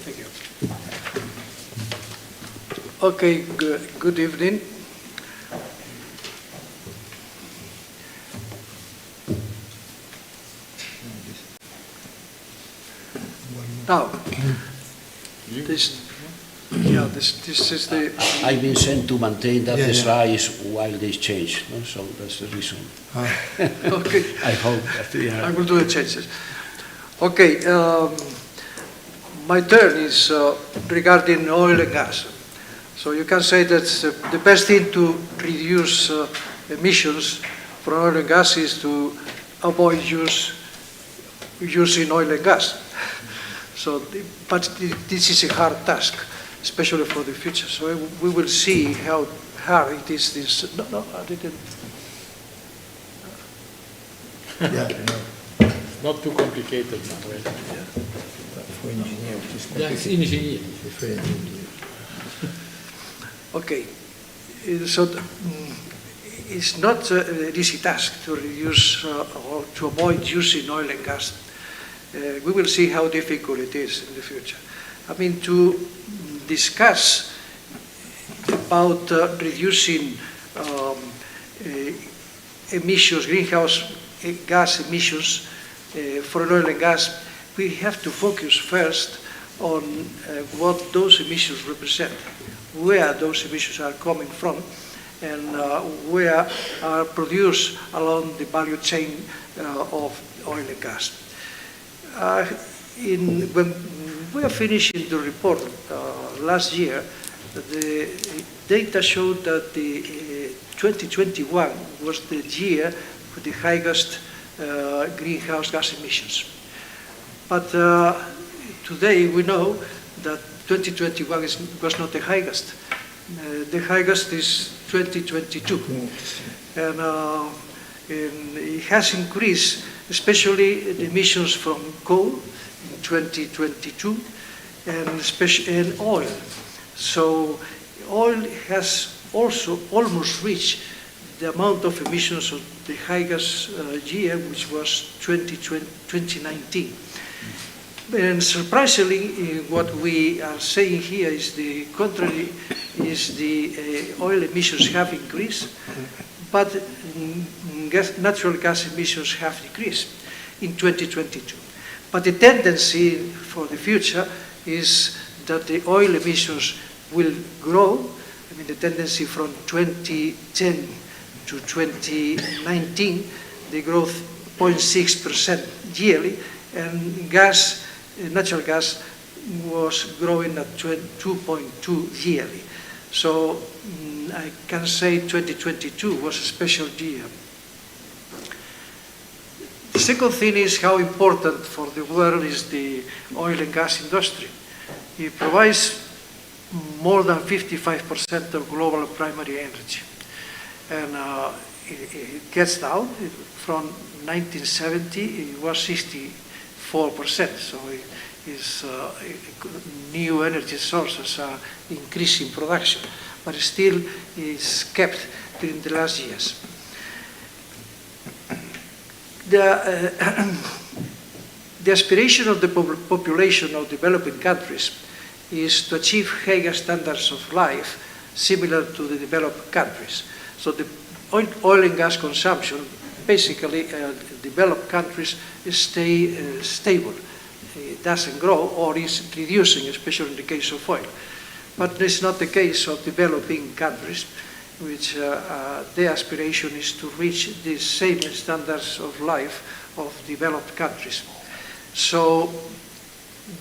Thank you. Okay, good evening. Now, this is the... I've been sent to maintain that the slides while they change, no? So that's the reason. Okay. I hope that, I will do the changes. Okay, my turn is regarding oil and gas. So you can say that the best thing to reduce emissions from oil and gas is to avoid using oil and gas. So, but this is a hard task, especially for the future. So we will see how hard it is. This no, I didn't. Not too complicated, Manuel. For engineers, Yes, engineer. Okay, so it's not an easy task to reduce or to avoid using oil and gas. We will see how difficult it is in the future. I mean, to discuss about reducing emissions, greenhouse gas emissions for oil and gas, we have to focus first on what those emissions represent, where those emissions are coming from, and where are produced along the value chain of oil and gas. When we are finishing the report last year, the data showed that the 2021 was the year with the highest greenhouse gas emissions. But today we know that 2021 was not the highest. The highest is 2022. And it has increased, especially the emissions from coal in 2022 and oil. So oil has also almost reached the amount of emissions of the highest year, which was 2019. And surprisingly, what we are saying here is the contrary, is the oil emissions have increased, but natural gas emissions have decreased in 2022. But the tendency for the future is that the oil emissions will grow. I mean, the tendency from 2010 to 2019, the growth 0.6% yearly, and natural gas was growing at 2.2 yearly. So I can say 2022 was a special year. The second thing is how important for the world is the oil and gas industry. It provides more than 55% of global primary energy. And it gets down from 1970, it was 64%. So it's new energy sources are increasing production, but still is kept during the last years. The aspiration of the population of developing countries is to achieve higher standards of life similar to the developed countries. So the oil and gas consumption, basically developed countries stay stable. It doesn't grow or is reducing, especially in the case of oil. But it's not the case of developing countries, which their aspiration is to reach the same standards of life of developed countries. So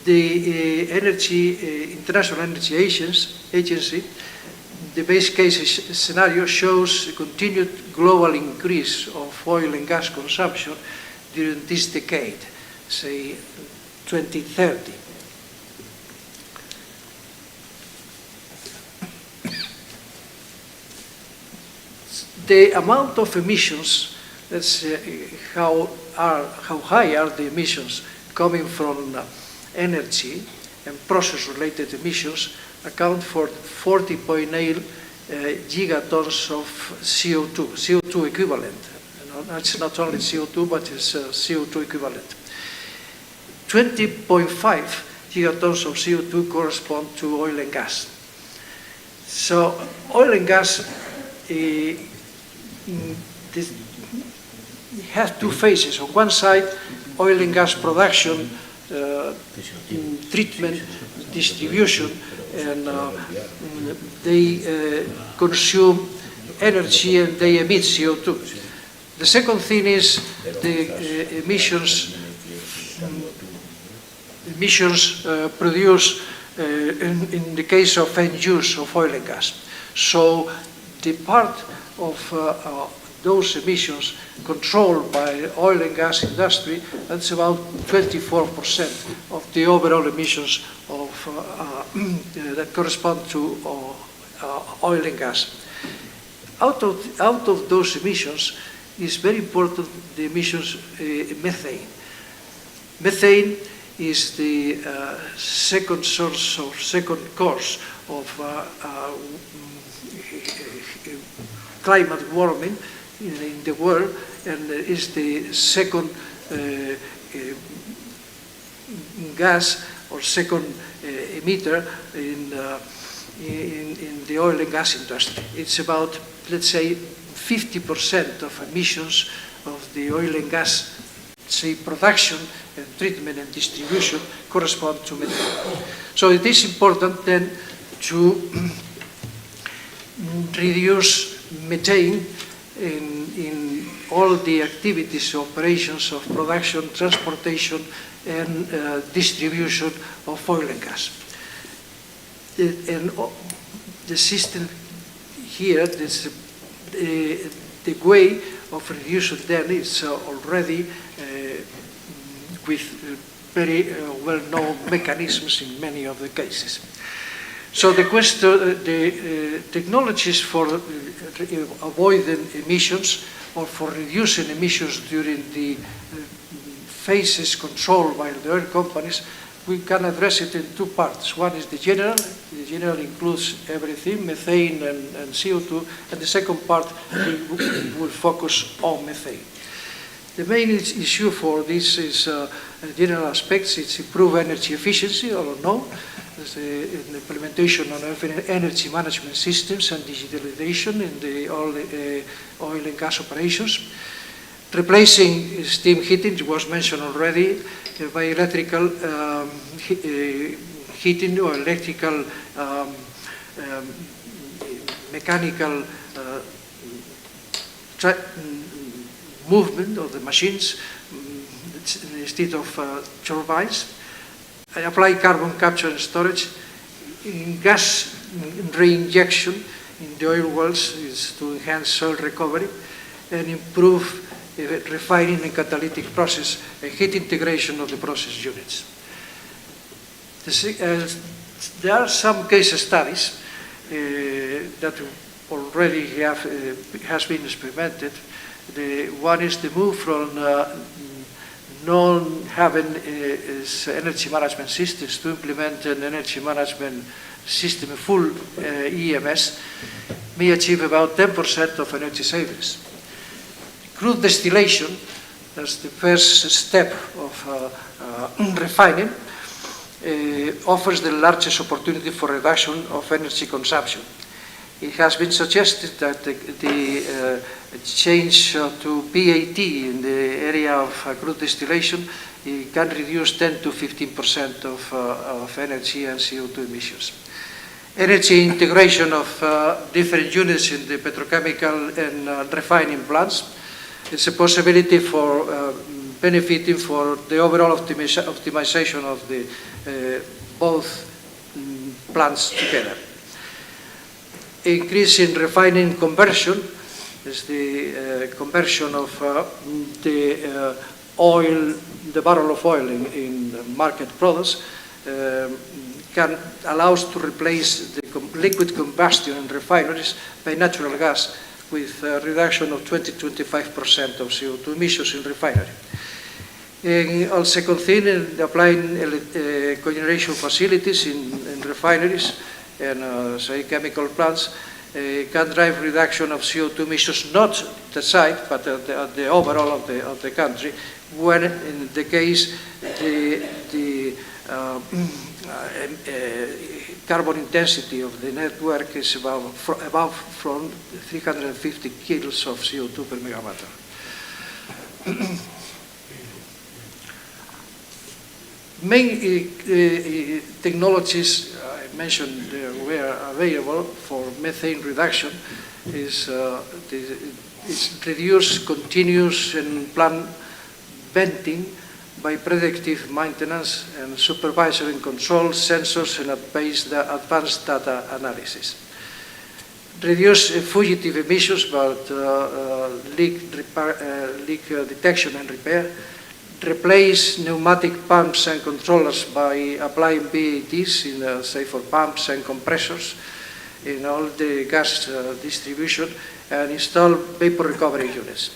the International Energy Agency, the base case scenario shows a continued global increase of oil and gas consumption during this decade, say 2030. The amount of emissions, that's how high are the emissions coming from energy and process-related emissions, account for 40.8 gigatons of CO2 equivalent. It's not only CO2, but it's CO2 equivalent. 20.5 gigatons of CO2 correspond to oil and gas. So oil and gas has two phases. On one side, oil and gas production, treatment, distribution, and they consume energy and they emit CO2. The second thing is the emissions produced in the case of end use of oil and gas. So the part of those emissions controlled by oil and gas industry, that's about 24% of the overall emissions of, that correspond to oil and gas. Out of those emissions is very important the emissions methane. Methane is the second source or second cause of climate warming in the world, and is the second gas or second emitter in the oil and gas industry. It's about, let's say, 50% of emissions of the oil and gas, say, production and treatment and distribution correspond to methane. So it is important then to reduce methane in all the activities, operations of production, transportation, and distribution of oil and gas. And the system here, the way of reducing them is already with very well-known mechanisms in many of the cases. So the question, the technologies for avoiding emissions or for reducing emissions during the phases controlled by the oil companies, we can address it in two parts. One is the general. The general includes everything, methane and CO2, and the second part will focus on methane. The main issue for this is general aspects. It's improve energy efficiency, or no, the implementation of energy management systems and digitalization in the oil and gas operations. Replacing steam heating, it was mentioned already, by electrical heating or electrical mechanical movement of the machines instead of turbines. I apply carbon capture and storage. In gas reinjection in the oil wells is to enhance oil recovery and improve refining and catalytic process and heat integration of the process units. There are some case studies that already has been experimented. One is the move from non-having energy management systems to implement an energy management system, a full EMS, may achieve about 10% of energy savings. Crude distillation, that's the first step of refining, offers the largest opportunity for reduction of energy consumption. It has been suggested that the change to PAT in the area of crude distillation can reduce 10 to 15% of energy and CO2 emissions. Energy integration of different units in the petrochemical and refining plants is a possibility for benefiting for the overall optimization of the both plants together. Increase in refining conversion is the conversion of the oil, the barrel of oil in market products, can allow us to replace the liquid combustion in refineries by natural gas with a reduction of 20-25% of CO2 emissions in refinery. And second thing, applying cogeneration facilities in refineries and say chemical plants can drive reduction of CO2 emissions, not the site, but at the overall of the country, when in the case the carbon intensity of the network is above from 350 kilos of CO2 per megawatt. Main technologies I mentioned were available for methane reduction is reduce continuous and planned venting by predictive maintenance and supervisory and control sensors and advanced data analysis. Reduce fugitive emissions, but leak detection and repair. Replace pneumatic pumps and controllers by applying BATs in, say, for pumps and compressors in all the gas distribution, and install vapor recovery units.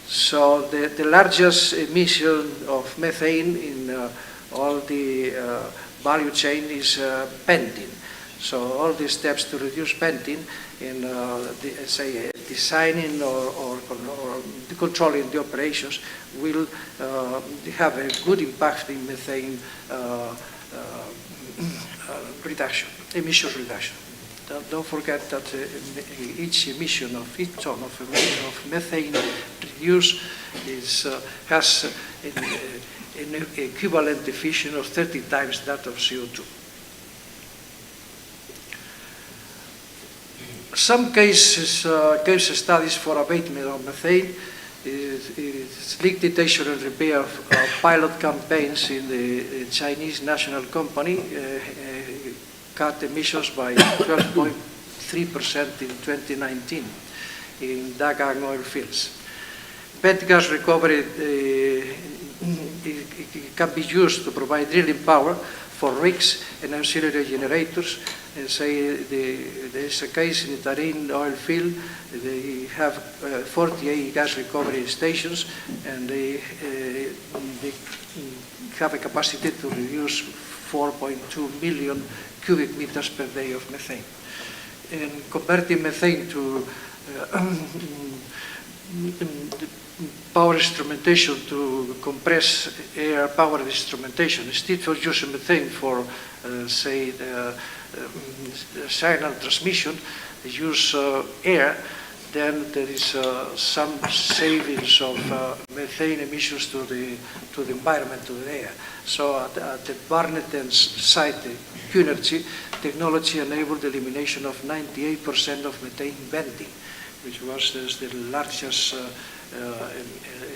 So the largest emission of methane in all the value chain is venting. So all the steps to reduce venting in, say, designing or controlling the operations will have a good impact in methane reduction, emissions reduction. Don't forget that each emission of each ton of methane reduced has an equivalent efficiency of 30 times that of CO2. Some case studies for abatement of methane is leak detection and repair of pilot campaigns in the Chinese national company cut emissions by 12.3% in 2019 in Dagang oil fields. Wet gas recovery can be used to provide drilling power for rigs and auxiliary generators say there is a case in the Tarin oil field. They have 48 gas recovery stations, and they have a capacity to reduce 4.2 million cubic meters per day of methane. And converting methane to power instrumentation, to compress air power instrumentation, instead of using methane for, say, signal transmission, they use air, then there is some savings of methane emissions to the environment, to the air. So at the Barnett site, the Q-Energy technology enabled the elimination of 98% of methane venting, which was the largest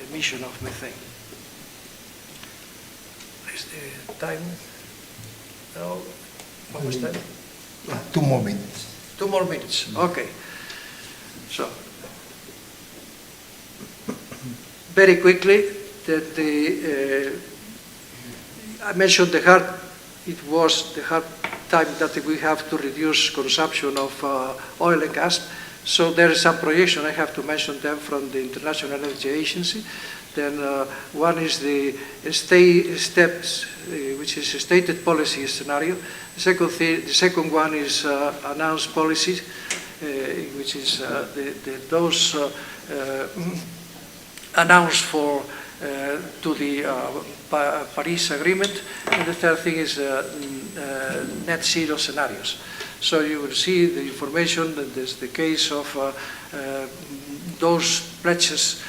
emission of methane. Is the time? No? Almost time? 2 more minutes. 2 more minutes, okay. So, very quickly, I mentioned it was the hard time that we have to reduce consumption of oil and gas. So there is some projection, I have to mention them, from the International Energy Agency. Then one is the steps, which is a stated policy scenario. The second one is announced policies, which is those announced for to the Paris Agreement. And the third thing is net zero scenarios. So you will see the information that there's the case of those pledges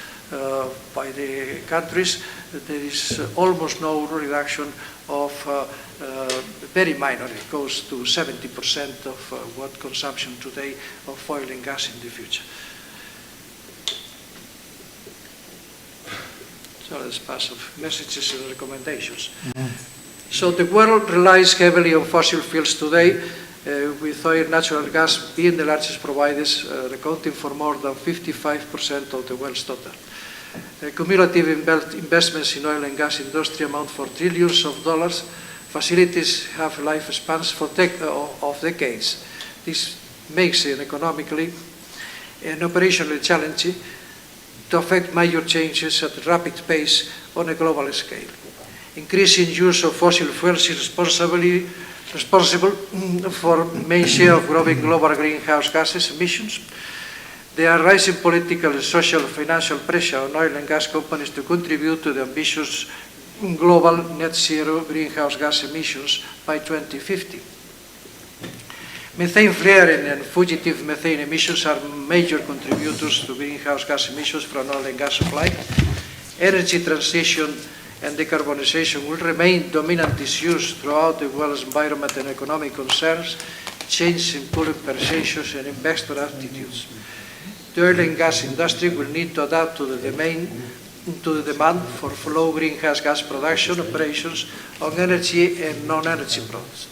by the countries. There is almost no reduction of very minor. It goes to 70% of what consumption today of oil and gas in the future. So let's pass of messages and recommendations. So the world relies heavily on fossil fuels today, with oil and natural gas being the largest providers, accounting for more than 55% of the world's total. Cumulative investments in oil and gas industry amount for trillions of dollars. Facilities have lifespans of decades. This makes it economically and operationally challenging to affect major changes at a rapid pace on a global scale. Increasing use of fossil fuels is responsible for main share of growing global greenhouse gases emissions. There are rising political, social, and financial pressure on oil and gas companies to contribute to the ambitious global net zero greenhouse gas emissions by 2050. Methane flaring and fugitive methane emissions are major contributors to greenhouse gas emissions from oil and gas supply. Energy transition and decarbonization will remain dominant issues throughout the world's environment and economic concerns, change in public perceptions and investor attitudes. The oil and gas industry will need to adapt to the demand for low greenhouse gas production operations on energy and non-energy products.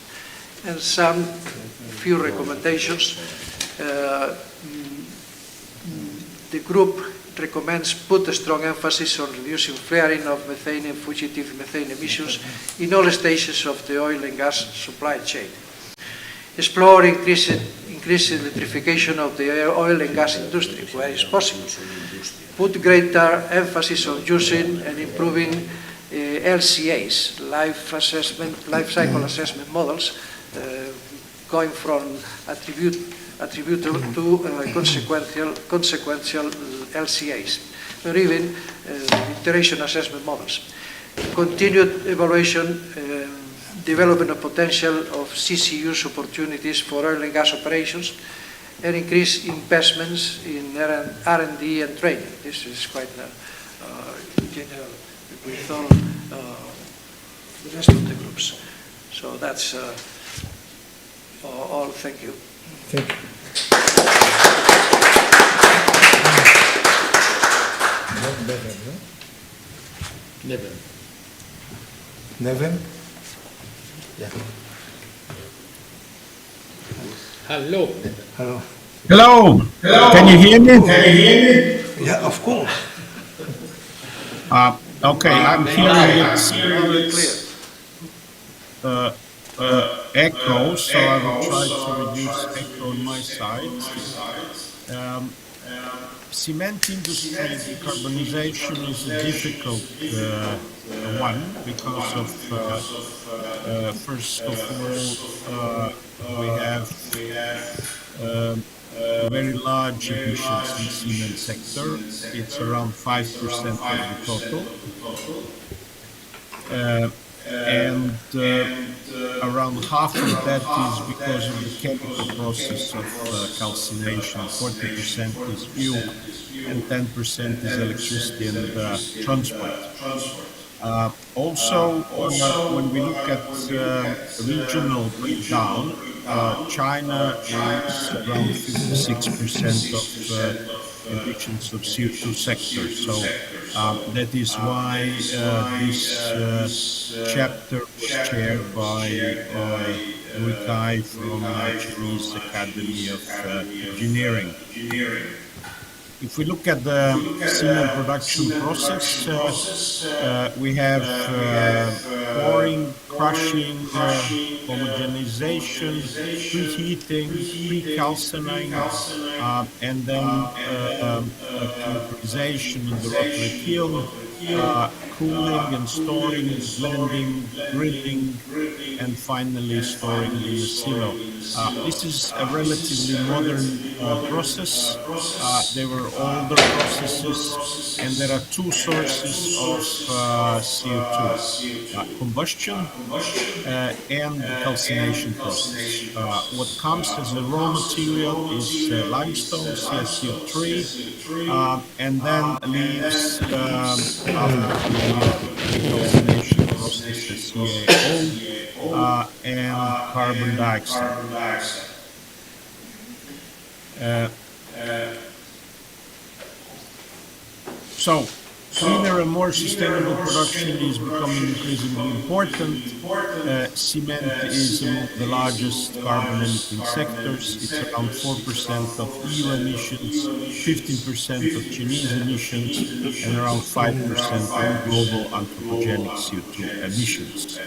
And some few recommendations. The group recommends put a strong emphasis on reducing flaring of methane and fugitive methane emissions in all stages of the oil and gas supply chain. Explore increased electrification of the oil and gas industry where is possible. Put greater emphasis on using and improving LCAs, life cycle assessment models, going from attributable to consequential LCAs, or even iteration assessment models. Continued evaluation, development of potential of CCUs opportunities for oil and gas operations, and increase investments in R&D and training. This is quite general with all the rest of the groups. So that's all. Thank you. Thank you. Never. Never? Yeah. Hello. Hello. Hello. Can you hear me? Yeah, of course. Okay, I'm hearing Clear. echo, so I will try to reduce echo on my side. Cement industry decarbonization is a difficult one because of, first of all, we have very large emissions in cement sector. It's around 5% of the total. And around half of that is because of the chemical process of calcination. 40% is fuel and 10% is electricity and transport. Also, when we look at regional breakdown, China is around 56% of emissions of CO2 sector. So that is why this chapter was chaired by Ruikai from Chinese Academy of Engineering. If we look at the cement production process, we have pouring, crushing, homogenization, preheating, pre-calcining, and then vaporization in the rotary kiln, cooling and storing, blending, grilling, and finally storing in the silo. This is a relatively modern process. They were older processes, and there are two sources of CO2, combustion and the calcination process. What comes as a raw material is limestone, CaCO3, and then leaves after the calcination process, CaO, and carbon dioxide. So, cleaner and more sustainable production is becoming increasingly important. Cement is among the largest carbon-emitting sectors. It's around 4% of EU emissions, 15% of Chinese emissions, and around 5% of global anthropogenic CO2 emissions.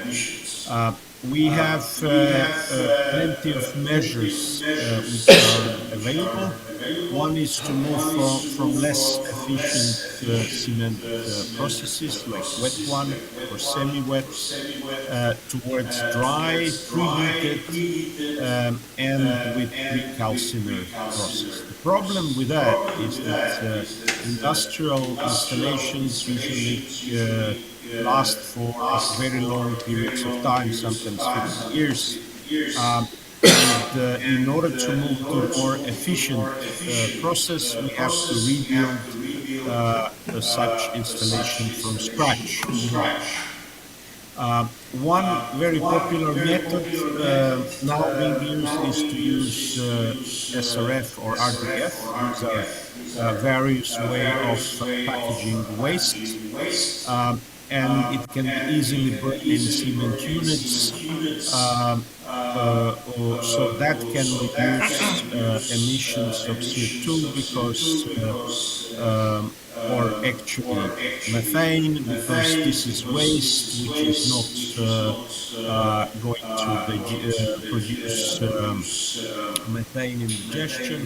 We have plenty of measures which are available. One is to move from less efficient cement processes like wet one or semi-wet towards dry, preheated, and with pre-calciner process. The problem with that is that industrial installations usually last for very long periods of time, sometimes 50 years. And in order to move to a more efficient process, we have to rebuild such installation from scratch. One very popular method now being used is to use SRF or RDF. These are various ways of packaging waste. And it can be easily burned in cement units, so that can reduce emissions of CO2 because, or actually methane, because this is waste which is not going to produce methane in digestion,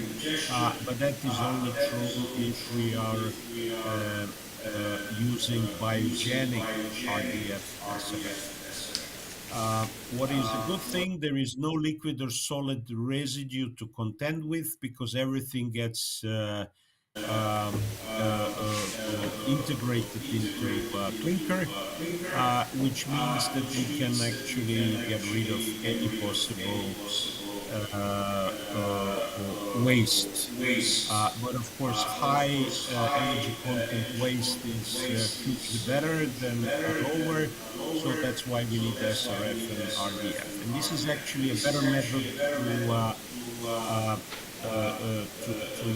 but that is only true if we are using biogenic RDF SRF. What is a good thing, there is no liquid or solid residue to contend with because everything gets integrated into clinker, which means that we can actually get rid of any possible waste. But of course, high energy content waste is hugely better than lower, so that's why we need SRF and RDF. And this is actually a better method to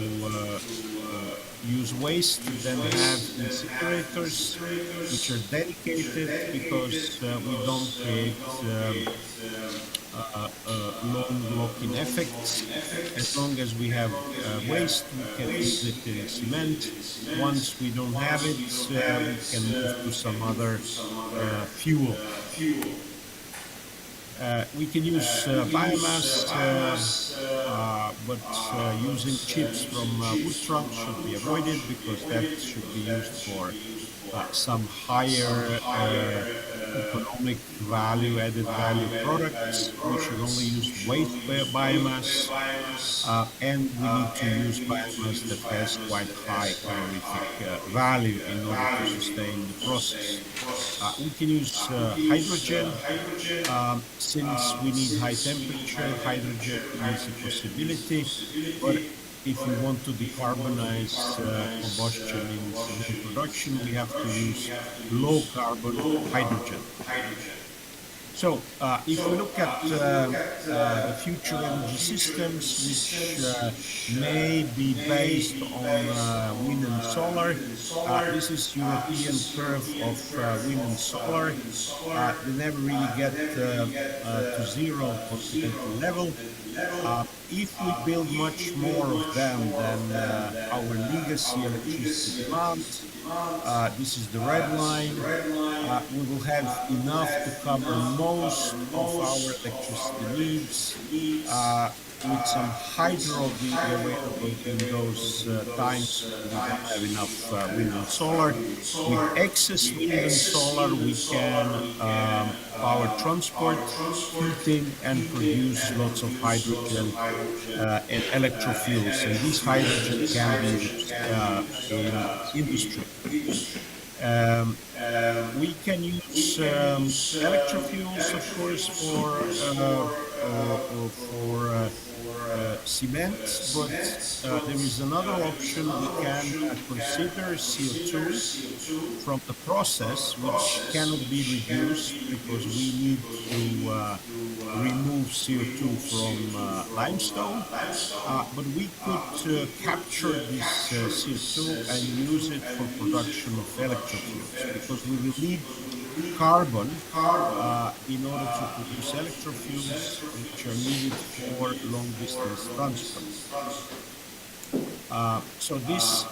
use waste than have incinerators, which are dedicated because we don't create long lock-in effects. As long as we have waste, we can use it in cement. Once we don't have it, we can move to some other fuel. We can use biomass, but using chips from wood trunks should be avoided because that should be used for some higher economic value, added value products. We should only use waste biomass, and we need to use biomass that has quite high calorific value in order to sustain the process. We can use hydrogen. Since we need high temperature, hydrogen is a possibility. But if we want to decarbonize combustion in cement production, we have to use low carbon hydrogen. So if we look at the future energy systems, which may be based on wind and solar, this is European curve of wind and solar. They never really get to zero continental level. If we build much more of them than our legacy electricity demand, this is the red line, we will have enough to cover most of our electricity needs. With some hydro being available in those times we don't have enough wind and solar. With excess wind and solar, we can power transport, heating, and produce lots of hydrogen and electrofuels. And this hydrogen can be used in industry. We can use electrofuels, of course, for cement, but there is another option. We can consider CO2 from the process, which cannot be reduced because we need to remove CO2 from limestone. But we could capture this CO2 and use it for production of electrofuels, because we will need carbon in order to produce electrofuels, which are needed for long-distance transport. So this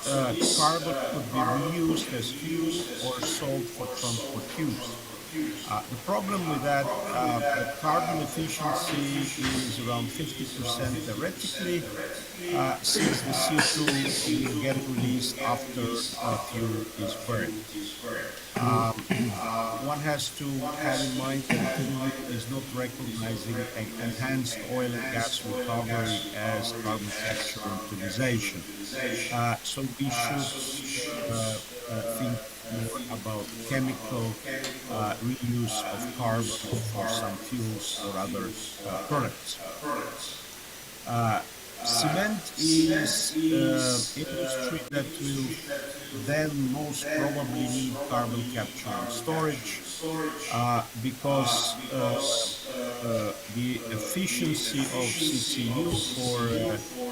carbon could be reused as fuel or sold for transport use. The problem with that, carbon efficiency is around 50% theoretically, since the CO2 will get released after fuel is burned. One has to have in mind that TUI is not recognizing enhanced oil and gas recovery as carbon capture and utilization. So we should think more about chemical reuse of carbon for some fuels or other products. Cement is industry that will then most probably need carbon capture and storage because the efficiency of CCU for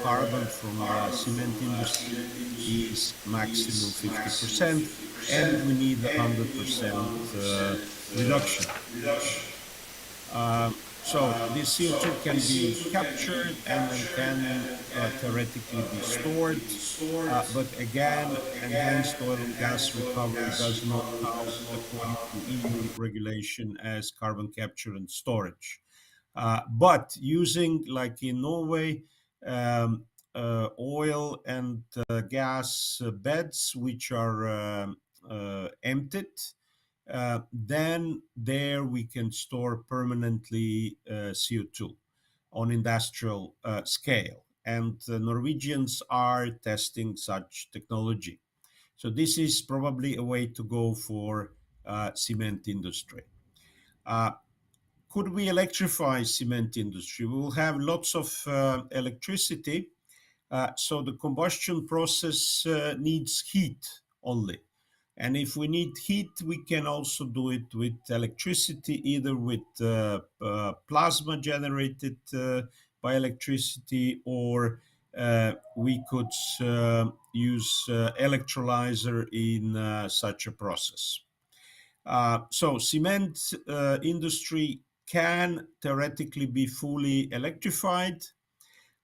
carbon from cement industry is maximum 50%, and we need 100% reduction. So this CO2 can be captured and then can theoretically be stored, but again, enhanced oil and gas recovery does not count according to EU regulation as carbon capture and storage. But using, like in Norway, oil and gas beds which are emptied, then there we can store permanently CO2 on industrial scale. And the Norwegians are testing such technology. So this is probably a way to go for cement industry. Could we electrify cement industry? We will have lots of electricity. So the combustion process needs heat only. And if we need heat, we can also do it with electricity, either with plasma generated by electricity, or we could use electrolyzer in such a process. So cement industry can theoretically be fully electrified,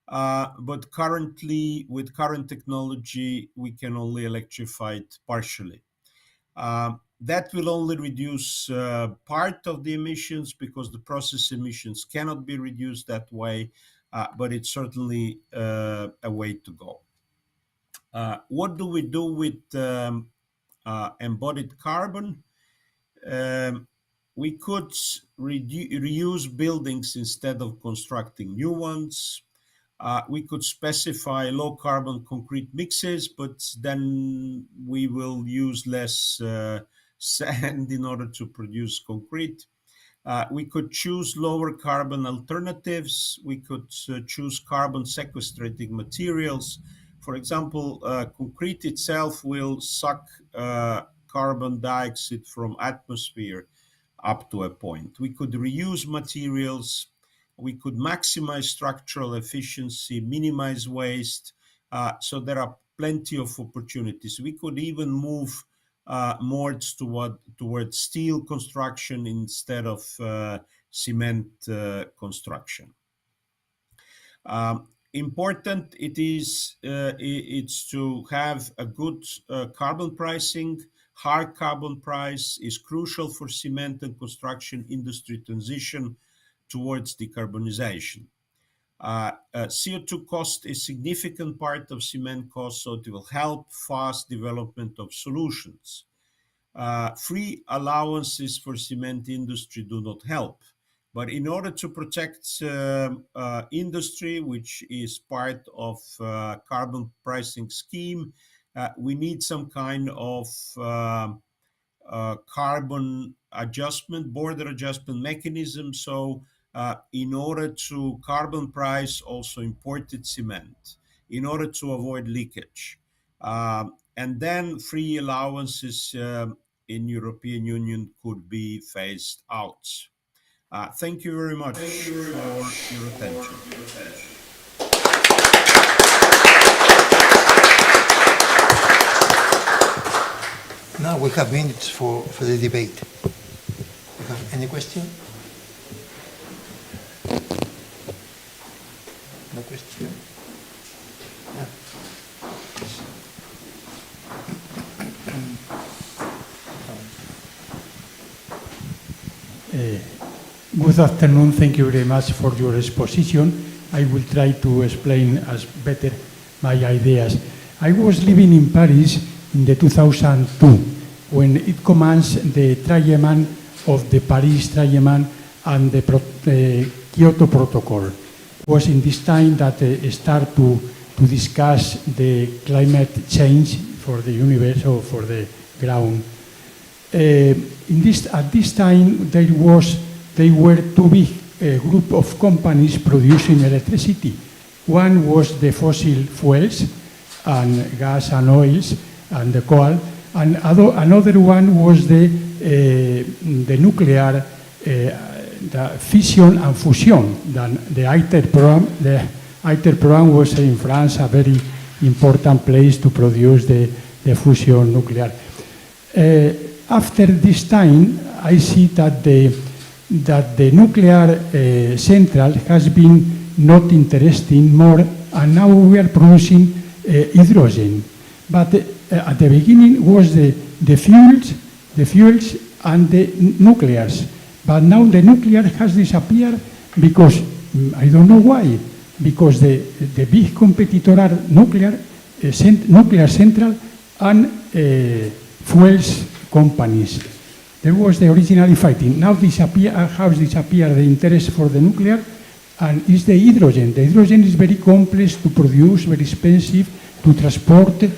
but currently, with current technology, we can only electrify it partially. That will only reduce part of the emissions because the process emissions cannot be reduced that way, but it's certainly a way to go. What do we do with embodied carbon? We could reuse buildings instead of constructing new ones. We could specify low carbon concrete mixes, but then we will use less sand in order to produce concrete. We could choose lower carbon alternatives. We could choose carbon sequestrating materials. For example, concrete itself will suck carbon dioxide from atmosphere up to a point. We could reuse materials. We could maximize structural efficiency, minimize waste. So there are plenty of opportunities. We could even move more towards steel construction instead of cement construction. Important it's to have a good carbon pricing. Hard carbon price is crucial for cement and construction industry transition towards decarbonization. CO2 cost is a significant part of cement cost, so it will help fast development of solutions. Free allowances for cement industry do not help, but in order to protect industry, which is part of carbon pricing scheme, we need some kind of carbon adjustment, border adjustment mechanism. So in order to carbon price also imported cement, in order to avoid leakage. And then free allowances in European Union could be phased out. Thank you very much for your attention. Now we have minutes for the debate. You have any question? No question? Yeah. Good afternoon. Thank you very much for your exposition. I will try to explain as better my ideas. I was living in Paris in the 2002 when it commenced the triennium of the Paris triennium and the Kyoto Protocol. It was in this time that start to discuss the climate change for the universe or for the ground. At this time, they were two big group of companies producing electricity. One was the fossil fuels and gas and oils and the coal, and another one was the nuclear, the fission and fusion. The ITER program was in France a very important place to produce the fusion nuclear. After this time, I see that the nuclear central has been not interesting more, and now we are producing hydrogen. But at the beginning was the fuels and the nuclears. But now the nuclear has disappeared because, I don't know why, because the big competitor are nuclear central and fuels companies. There was the originally fighting. Now has disappeared the interest for the nuclear, and is the hydrogen. The hydrogen is very complex to produce, very expensive to transport,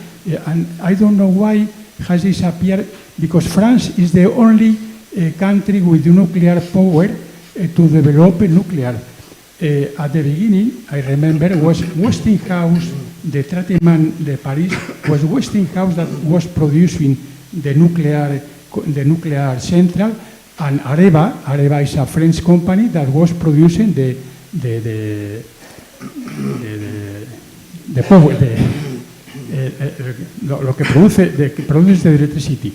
and I don't know why has disappeared, because France is the only country with nuclear power to develop nuclear. At the beginning, I remember, was Westinghouse, the treatment, the Paris, was Westinghouse that was producing the nuclear central, and Areva is a French company that was producing the power, lo que produce the electricity.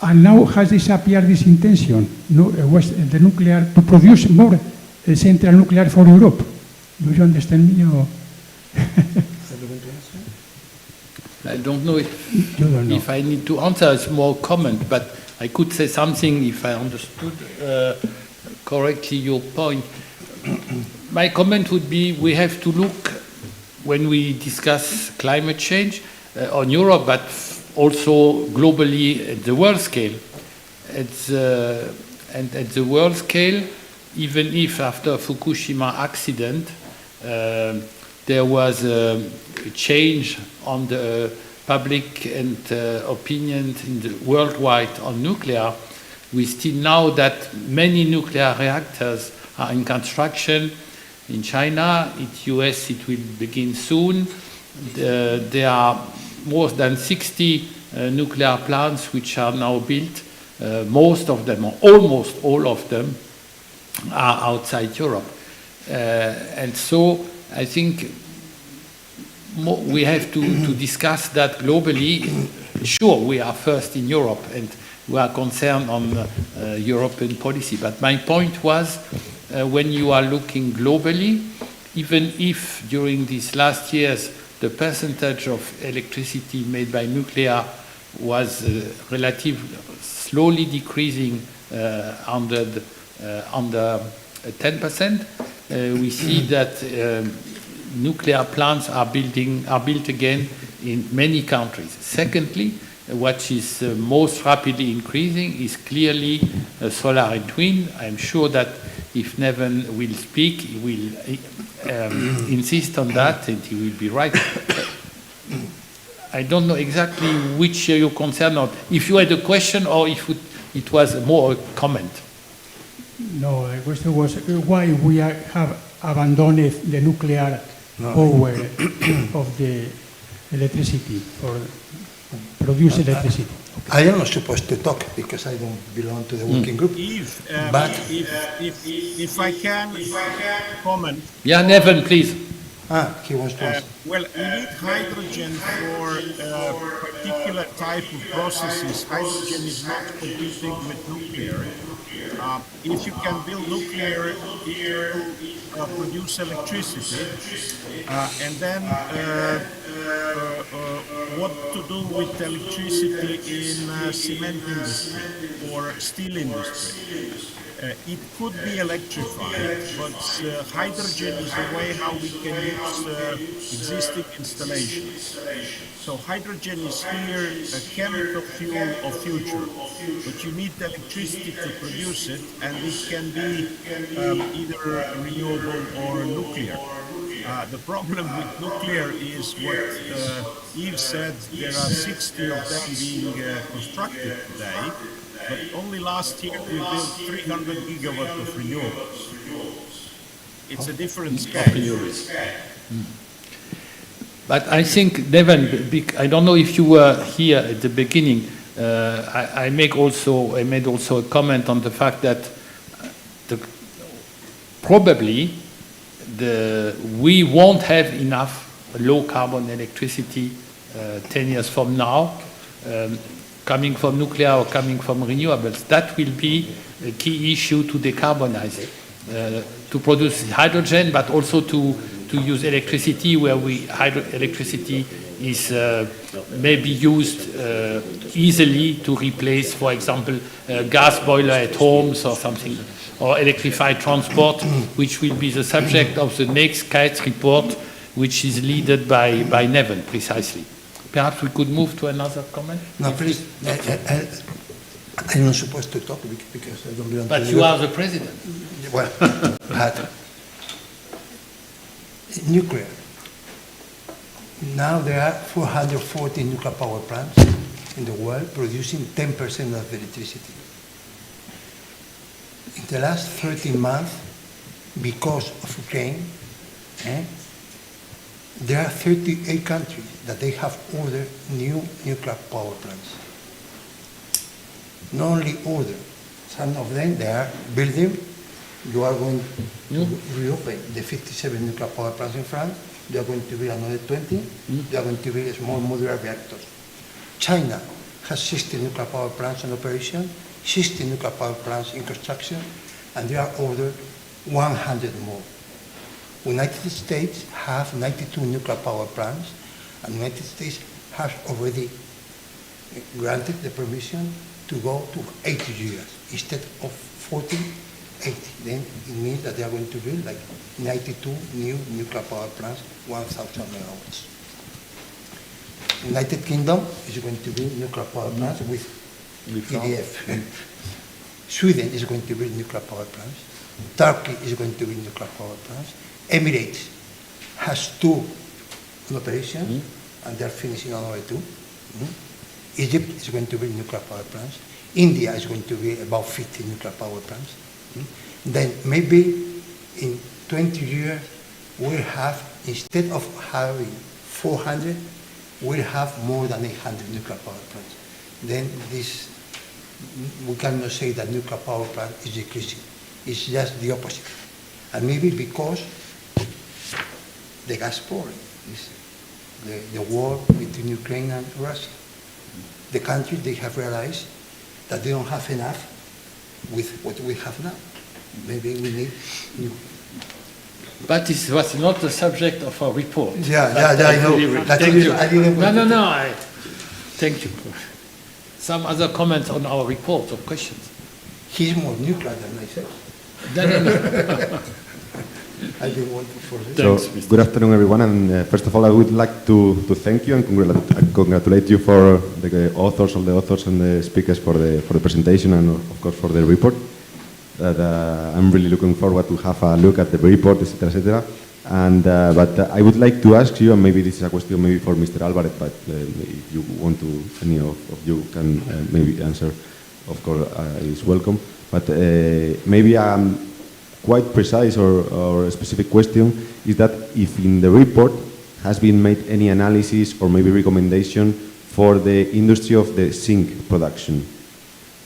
And now has disappeared this intention, the nuclear, to produce more central nuclear for Europe. Do you understand me? Or I don't know You don't know. if I need to answer. It's more comment, but I could say something if I understood correctly your point. My comment would be we have to look, when we discuss climate change on Europe, but also globally at the world scale. And at the world scale, even if after Fukushima accident there was a change on the public and opinion in the worldwide on nuclear, we still know that many nuclear reactors are in construction in China. In the US it will begin soon. There are more than 60 nuclear plants which are now built. Most of them, or almost all of them, are outside Europe. And so I think we have to discuss that globally. Sure, we are first in Europe and we are concerned on European policy. But my point was, when you are looking globally, even if during these last years the percentage of electricity made by nuclear was relatively slowly decreasing under 10%, we see that nuclear plants are built again in many countries. Secondly, what is most rapidly increasing is clearly solar and wind. I'm sure that if Neven will speak, he will insist on that, and he will be right. I don't know exactly which you're concerned on. If you had a question or if it was more a comment. No, the question was why we have abandoned the nuclear power of the electricity or produce electricity. I am not supposed to talk because I don't belong to the working group. But If I can comment. Yeah, Neven, please. He wants to answer. Well, we need hydrogen for particular type of processes. Hydrogen is not competing with nuclear. If you can build nuclear to produce electricity, and then what to do with electricity in cement industry or steel industry. It could be electrified, but hydrogen is a way how we can use existing installations. So hydrogen is here a chemical fuel of future, but you need electricity to produce it, and it can be either renewable or nuclear. The problem with nuclear is what Yves said, there are 60 of them being constructed today, but only last year we built 300 gigawatts of renewables. It's a different scale. But I think, Neven, I don't know if you were here at the beginning. I made also a comment on the fact that probably we won't have enough low carbon electricity 10 years from now, coming from nuclear or coming from renewables. That will be a key issue to decarbonize, to produce hydrogen, but also to use electricity where electricity is maybe used easily to replace, for example, a gas boiler at homes or something, or electrified transport, which will be the subject of the next CAETS report, which is led by Neven, precisely. Perhaps we could move to another comment? No, please. I'm not supposed to talk because I don't belong to the But you are the president. Well, but nuclear. Now there are 440 nuclear power plants in the world producing 10% of the electricity. In the last 13 months, because of Ukraine, there are 38 countries that they have ordered new nuclear power plants. Not only order, some of them they are building. You are going to reopen the 57 nuclear power plants in France. They are going to build another 20. They are going to build small modular reactors. China has 60 nuclear power plants in operation, 60 nuclear power plants in construction, and they are ordered 100 more. United States have 92 nuclear power plants, and United States has already granted the permission to go to 80 years instead of 40, 80. Then it means that they are going to build like 92 new nuclear power plants, 1,000 megawatts. United Kingdom is going to build nuclear power plants with EDF. Sweden is going to build nuclear power plants. Turkey is going to build nuclear power plants. Emirates has 2 in operation, and they're finishing another 2. Egypt is going to build nuclear power plants. India is going to be about 50 nuclear power plants. Then maybe in 20 years, we'll have, instead of having 400, we'll have more than 800 nuclear power plants. Then this, we cannot say that nuclear power plant is decreasing. It's just the opposite. And maybe because the gas problem is the war between Ukraine and Russia. The countries, they have realized that they don't have enough with what we have now. Maybe we need new. But this was not the subject of our report. I know. Thank you. No, thank you. Some other comments on our report or questions? He's more nuclear than myself. No. I didn't want to forget. So, good afternoon, everyone. And first of all, I would like to thank you and congratulate you for the authors, all the authors and the speakers for the presentation and, of course, for the report. I'm really looking forward to have a look at the report, etc., etc. And but I would like to ask you, and maybe this is a question maybe for Mr. Alvarez, but if you want to, any of you can maybe answer. Of course, is welcome. But maybe quite precise or a specific question is that if in the report has been made any analysis or maybe recommendation for the industry of the zinc production,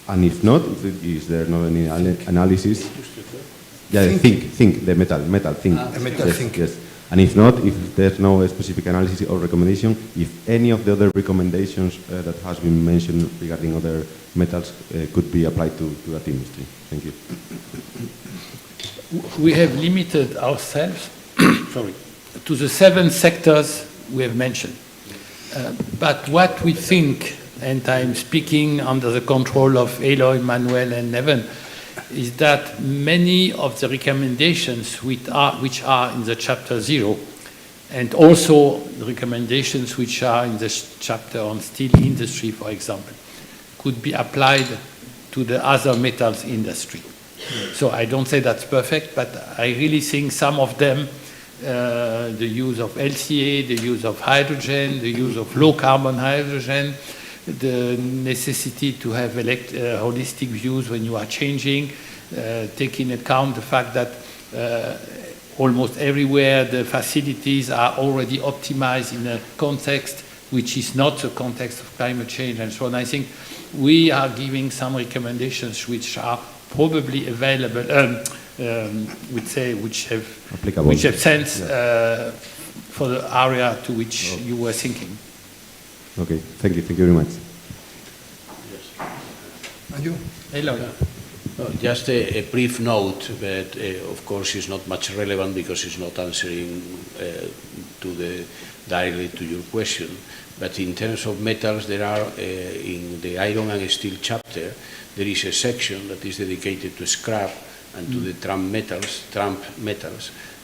and if not, is there not any analysis? Yeah, zinc, the metal zinc. Zinc. Yes. And if not, if there's no specific analysis or recommendation, if any of the other recommendations that has been mentioned regarding other metals could be applied to that industry. Thank you. We have limited ourselves to the 7 sectors we have mentioned. But what we think, and I'm speaking under the control of Eloy, Manuel, and Neven, is that many of the recommendations which are in the chapter 0, and also the recommendations which are in the chapter on steel industry, for example, could be applied to the other metals industry. So I don't say that's perfect, but I really think some of them, the use of LCA, the use of hydrogen, the use of low carbon hydrogen, the necessity to have holistic views when you are changing, taking account the fact that almost everywhere the facilities are already optimized in a context which is not the context of climate change and so on. I think we are giving some recommendations which are probably available, which have sense for the area to which you were thinking. Okay, thank you very much. And you? Hello. Just a brief note, but of course it's not much relevant because it's not answering directly to your question. But in terms of metals, there are, in the iron and steel chapter, there is a section that is dedicated to scrap and to the trump metals,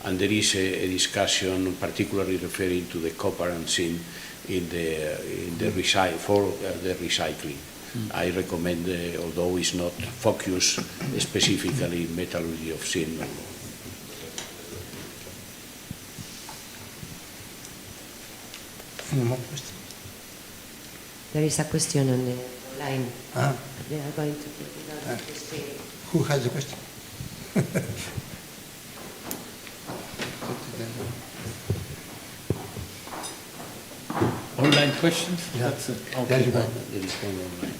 and there is a discussion particularly referring to the copper and zinc for the recycling. I recommend, although it's not focused specifically in metallurgy of zinc. Any more questions? There is a question on the line. They are going to put it on the screen. Who has the question? Online questions? Yeah. There is one online.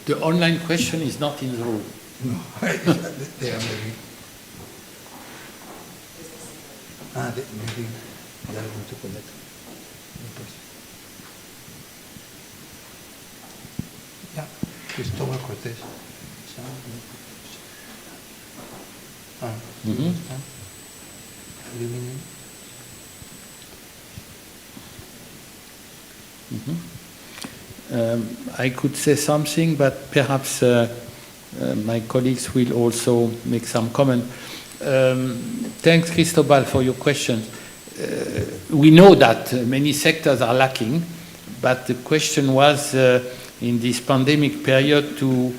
The online question is not in the room. No, they are maybe. Maybe they are going to connect. Yeah, Cristóbal Cortés. Aluminum. I could say something, but perhaps my colleagues will also make some comment. Thanks, Cristobal, for your question. We know that many sectors are lacking, but the question was in this pandemic period to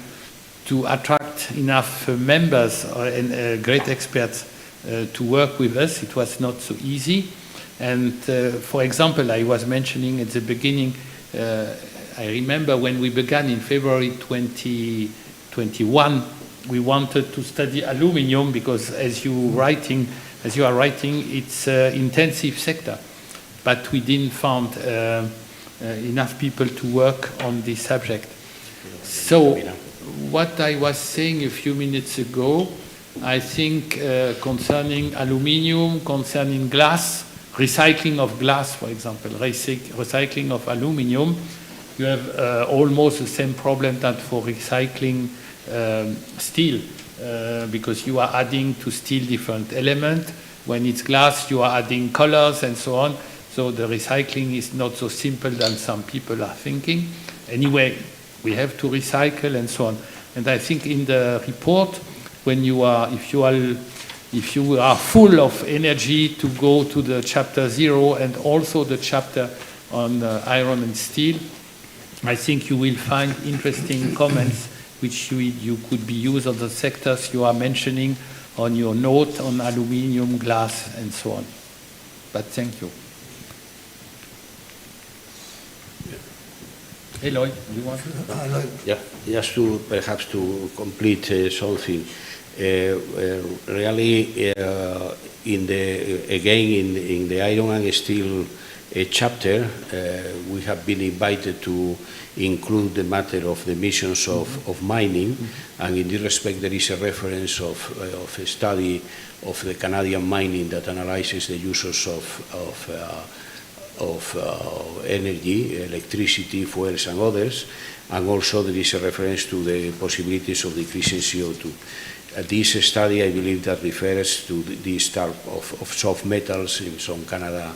attract enough members and great experts to work with us. It was not so easy. And for example, I was mentioning at the beginning, I remember when we began in February 2021, we wanted to study aluminium because as you are writing, it's an intensive sector. But we didn't find enough people to work on this subject. So what I was saying a few minutes ago, I think concerning aluminium, concerning glass, recycling of glass, for example, recycling of aluminium, you have almost the same problem that for recycling steel, because you are adding to steel different elements. When it's glass, you are adding colors and so on. So the recycling is not so simple than some people are thinking. Anyway, we have to recycle and so on. And I think in the report, when you are, if you are full of energy to go to the chapter 0 and also the chapter on iron and steel, I think you will find interesting comments which you could be used on the sectors you are mentioning on your note on aluminium, glass, and so on. But thank you. Eloy, do you want to? Yeah, just to perhaps to complete something. Really, in the iron and steel chapter, we have been invited to include the matter of the emissions of mining, and in this respect there is a reference of a study of the Canadian mining that analyzes the uses of energy, electricity, fuels and others, and also there is a reference to the possibilities of decreasing CO2. This study, I believe, that refers to this type of soft metals in some Canada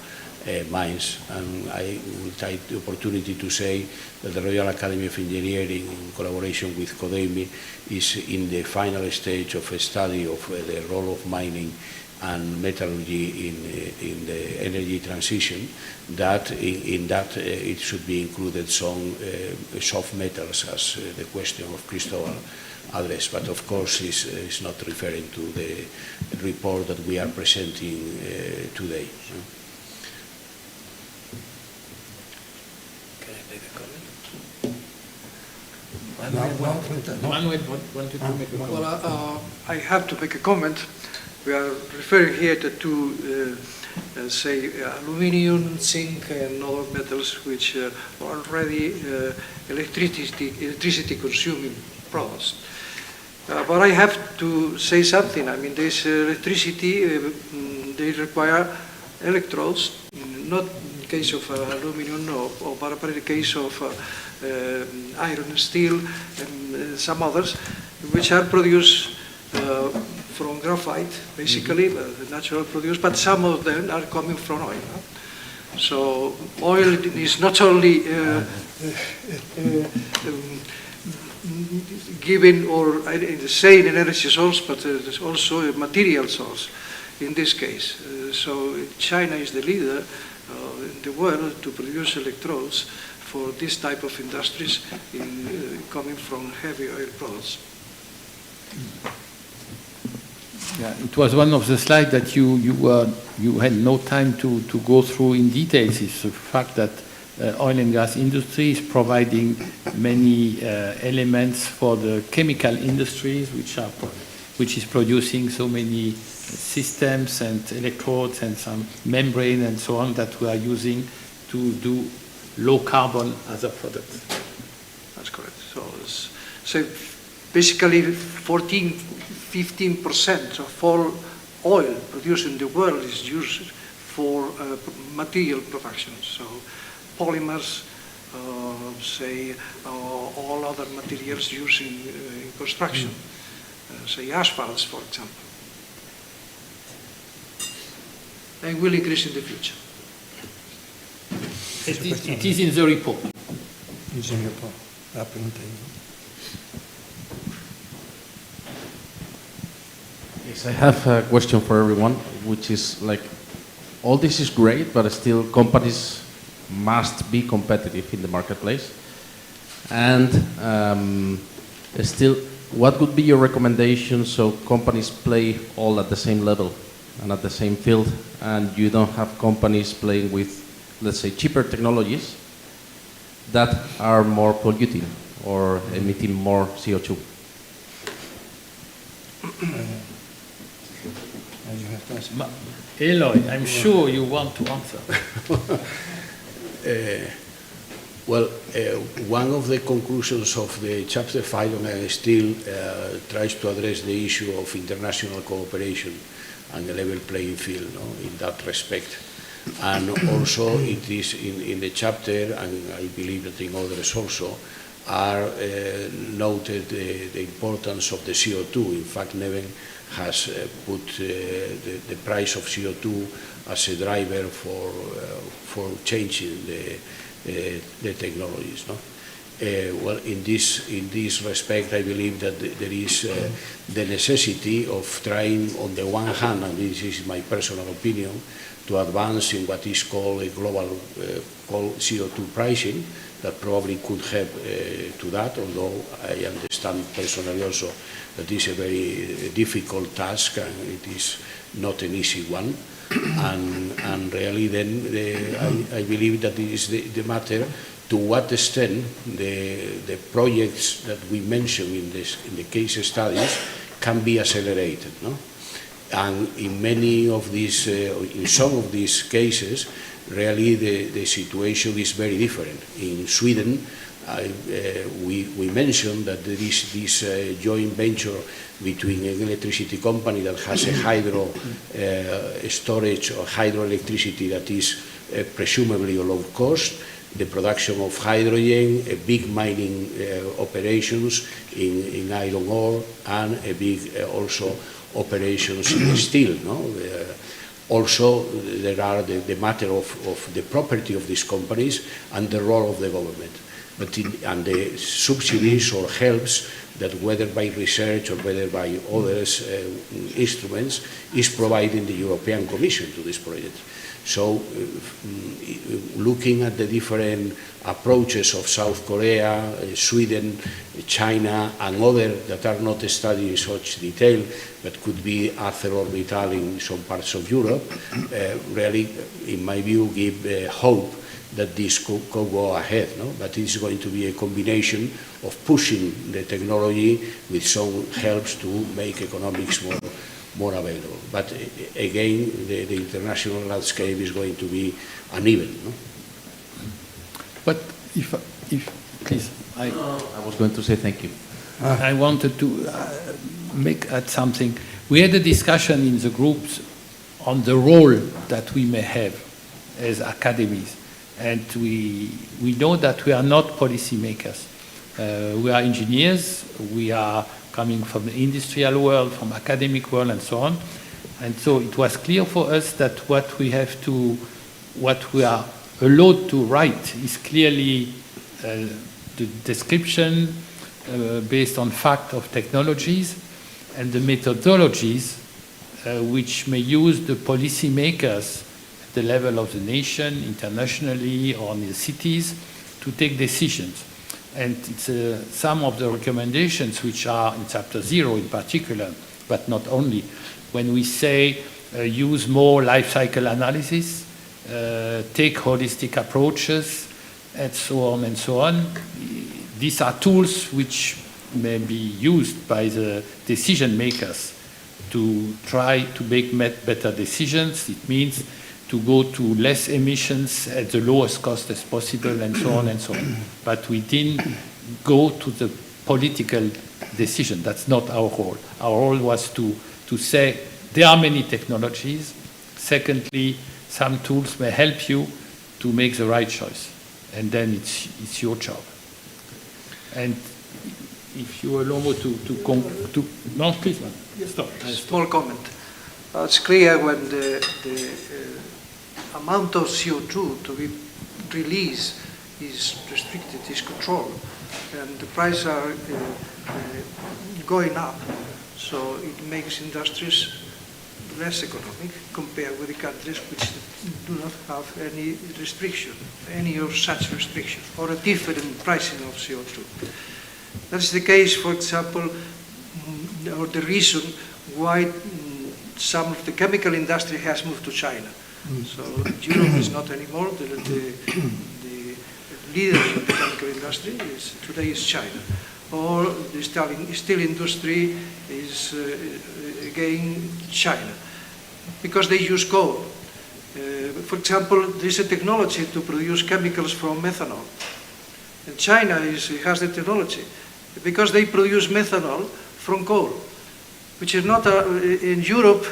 mines, and I will take the opportunity to say that the Royal Academy of Engineering, in collaboration with CODEMI, is in the final stage of a study of the role of mining and metallurgy in the energy transition, that in that it should be included some soft metals, as the question of Cristobal addressed, but of course is not referring to the report that we are presenting today. Can I make a comment? Manuel wanted to make a comment. Well, I have to make a comment. We are referring here to say aluminium, zinc, and other metals which are already electricity consuming products. But I have to say something. I mean, this electricity, they require electrodes, not in the case of aluminum, but in the case of iron and steel and some others, which are produced from graphite, basically, the natural produce, but some of them are coming from oil. So oil is not only given or the same energy source, but there's also a material source in this case. So China is the leader in the world to produce electrodes for this type of industries coming from heavy oil products. Yeah, it was one of the slides that you had no time to go through in details. It's the fact that oil and gas industry is providing many elements for the chemical industries, which is producing so many systems and electrodes and some membrane and so on that we are using to do low carbon as a product. That's correct. So basically 15% of all oil produced in the world is used for material production. So polymers, say all other materials used in construction, say asphalts, for example. And will increase in the future. It is in the report. Bisogna poi la pregunta io. Yes, I have a question for everyone, which is like, all this is great, but still companies must be competitive in the marketplace. And still, what would be your recommendation so companies play all at the same level and at the same field, and you don't have companies playing with, let's say, cheaper technologies that are more polluting or emitting more CO2? You have to answer. Eloy, I'm sure you want to answer. One of the conclusions of the Chapter 5 on steel tries to address the issue of international cooperation and a level playing field, in that respect. And also it is in the chapter, and I believe that in others also, are noted the importance of the CO2. In fact, Neven has put the price of CO2 as a driver for changing the technologies. In this respect, I believe that there is the necessity of trying, on the one hand, and this is my personal opinion, to advance in what is called a global CO2 pricing, that probably could help to that, although I understand personally also that is a very difficult task and it is not an easy one. And really then I believe that it is the matter to what extent the projects that we mentioned in the case studies can be accelerated. And in many of these, in some of these cases, really the situation is very different. In Sweden, we mentioned that there is this joint venture between an electricity company that has a hydro storage or hydroelectricity that is presumably low cost, the production of hydrogen, a big mining operations in iron ore, and a big also operations in steel. Also, there are the matter of the property of these companies and the role of the government. And the subsidies or helps that, whether by research or whether by other instruments, is providing the European Commission to this project. So, looking at the different approaches of South Korea, Sweden, China, and others that are not studied in such detail, but could be ArcelorMittal in some parts of Europe, really, in my view, give hope that this could go ahead. But it's going to be a combination of pushing the technology with some helps to make economics more available. But again, the international landscape is going to be uneven. But if please, I was going to say thank you. I wanted to add something. We had a discussion in the groups on the role that we may have as academies, and we know that we are not policymakers. We are engineers. We are coming from the industrial world, from academic world, and so on. And so it was clear for us that what we are allowed to write is clearly the description based on fact of technologies and the methodologies which may use the policymakers at the level of the nation, internationally, or in the cities to take decisions. And it's some of the recommendations which are in Chapter 0 in particular, but not only. When we say use more life cycle analysis, take holistic approaches, and so on and so on. These are tools which may be used by the decision makers to try to make better decisions. It means to go to less emissions at the lowest cost as possible, and so on and so on. But we didn't go to the political decision. That's not our role. Our role was to say there are many technologies. Secondly, some tools may help you to make the right choice. And then it's your job. And if you allow me to no, please, man. Stop. Small comment. It's clear when the amount of CO2 to be released is restricted, is controlled, and the prices are going up. So it makes industries less economic compared with the countries which do not have any restriction, any of such restriction, or a different pricing of CO2. That's the case, for example, or the reason why some of the chemical industry has moved to China. So Europe is not anymore the leader of the chemical industry. Today is China. Or the steel industry is again China, because they use coal. For example, there is a technology to produce chemicals from methanol. And China has the technology, because they produce methanol from coal, which is not in Europe.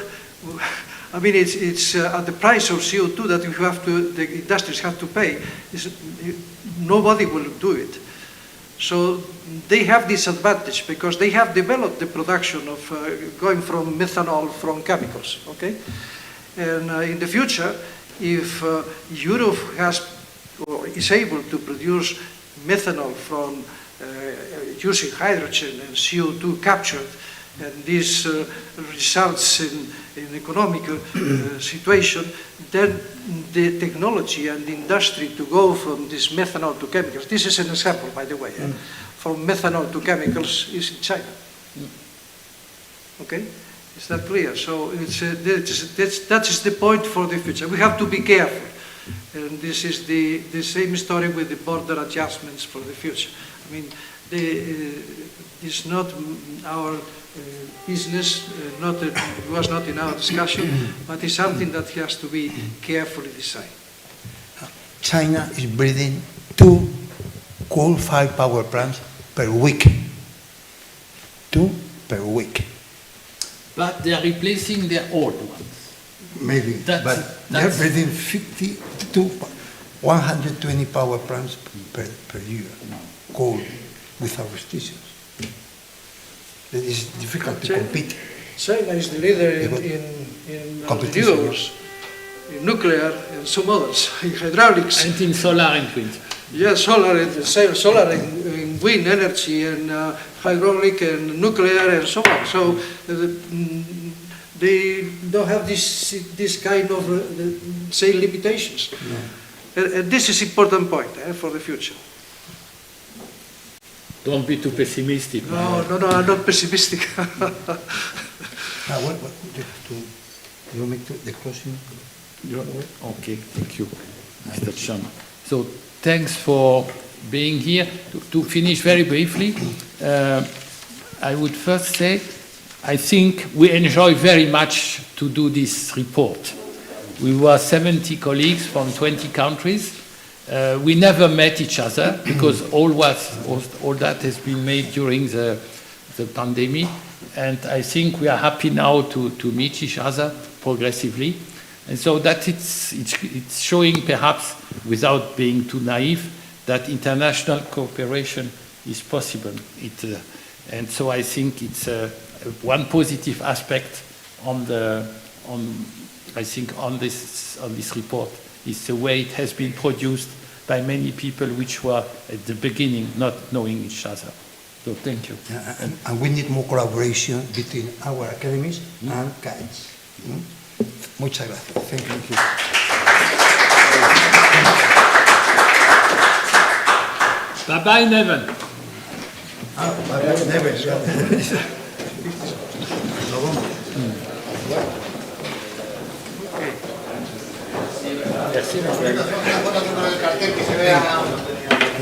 I mean, it's at the price of CO2 that the industries have to pay. Nobody will do it. So they have this advantage because they have developed the production of going from methanol from chemicals. Okay, and in the future, if Europe has or is able to produce methanol from using hydrogen and CO2 captured, and this results in economic situation, then the technology and the industry to go from this methanol to chemicals, this is an example, by the way, from methanol to chemicals is in China. Okay? Is that clear? So that is the point for the future. We have to be careful. And this is the same story with the border adjustments for the future. I mean, it's not our business, it was not in our discussion, but it's something that has to be carefully designed. China is building 2 coal-fired power plants per week. 2 per week. But they are replacing their old ones. Maybe, but they're building 120 power plants per year, coal, without restrictions. It is difficult to compete. China is the leader in renewables, in nuclear and some others, in hydraulics. And in solar and wind. Yes, solar and wind energy and hydraulic and nuclear and so on. So they don't have this kind of, say, limitations. No. And this is important point for the future. Don't be too pessimistic. No, I'm not pessimistic. Now, what do you make the closing? Okay, thank you, Mr. Chairman. So thanks for being here. To finish very briefly, I would first say I think we enjoy very much to do this report. We were 70 colleagues from 20 countries. We never met each other because all that has been made during the pandemic, and I think we are happy now to meet each other progressively, and so that it's showing, perhaps without being too naive, that international cooperation is possible. And so I think it's one positive aspect on this report is the way it has been produced by many people which were at the beginning not knowing each other. So thank you. And we need more collaboration between our academies and CAETS. Muchas gracias. Thank you. Bye-bye, Neven. Bye-bye, Neven.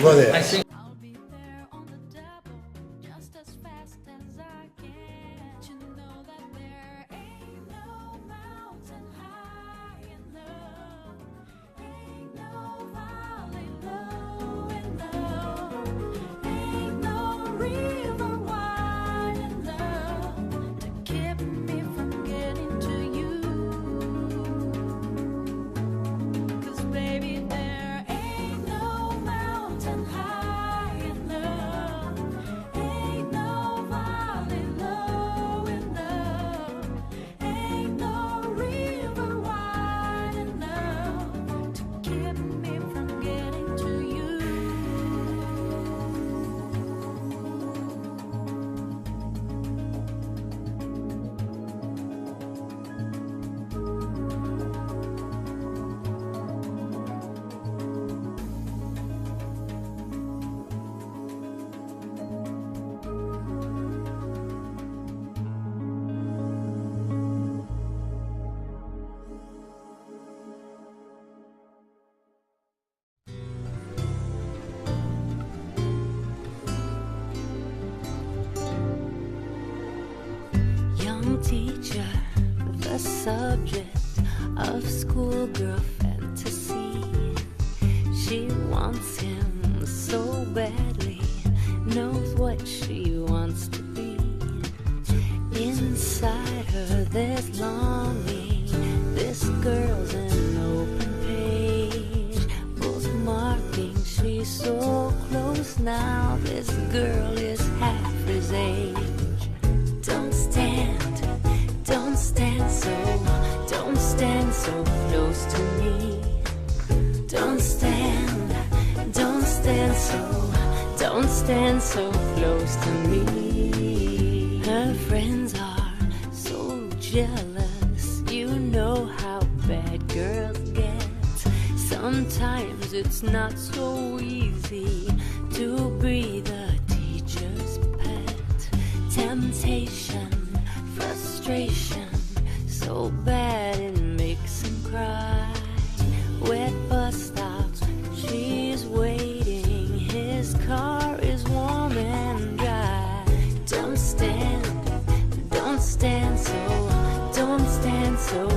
Go there. I'll be there on the double, just as fast as I can. You know that there ain't no mountain high enough, ain't no valley low enough, ain't no river wide enough to keep me from getting to you. 'Cause baby, there ain't no mountain high subject of schoolgirl fantasy. She wants him so badly, knows what she wants to be. Inside her there's longing, this girl's an open page, bookmarking, she's so close now, this girl is half his age. Don't stand so close to me. Don't stand so close to me. Her friends are so jealous, you know how bad girls get. Sometimes it's not so easy to be the teacher's pet. Temptation, frustration, so bad it makes him cry. Wet bus stop, she's waiting, his car is warm and dry. Don't stand so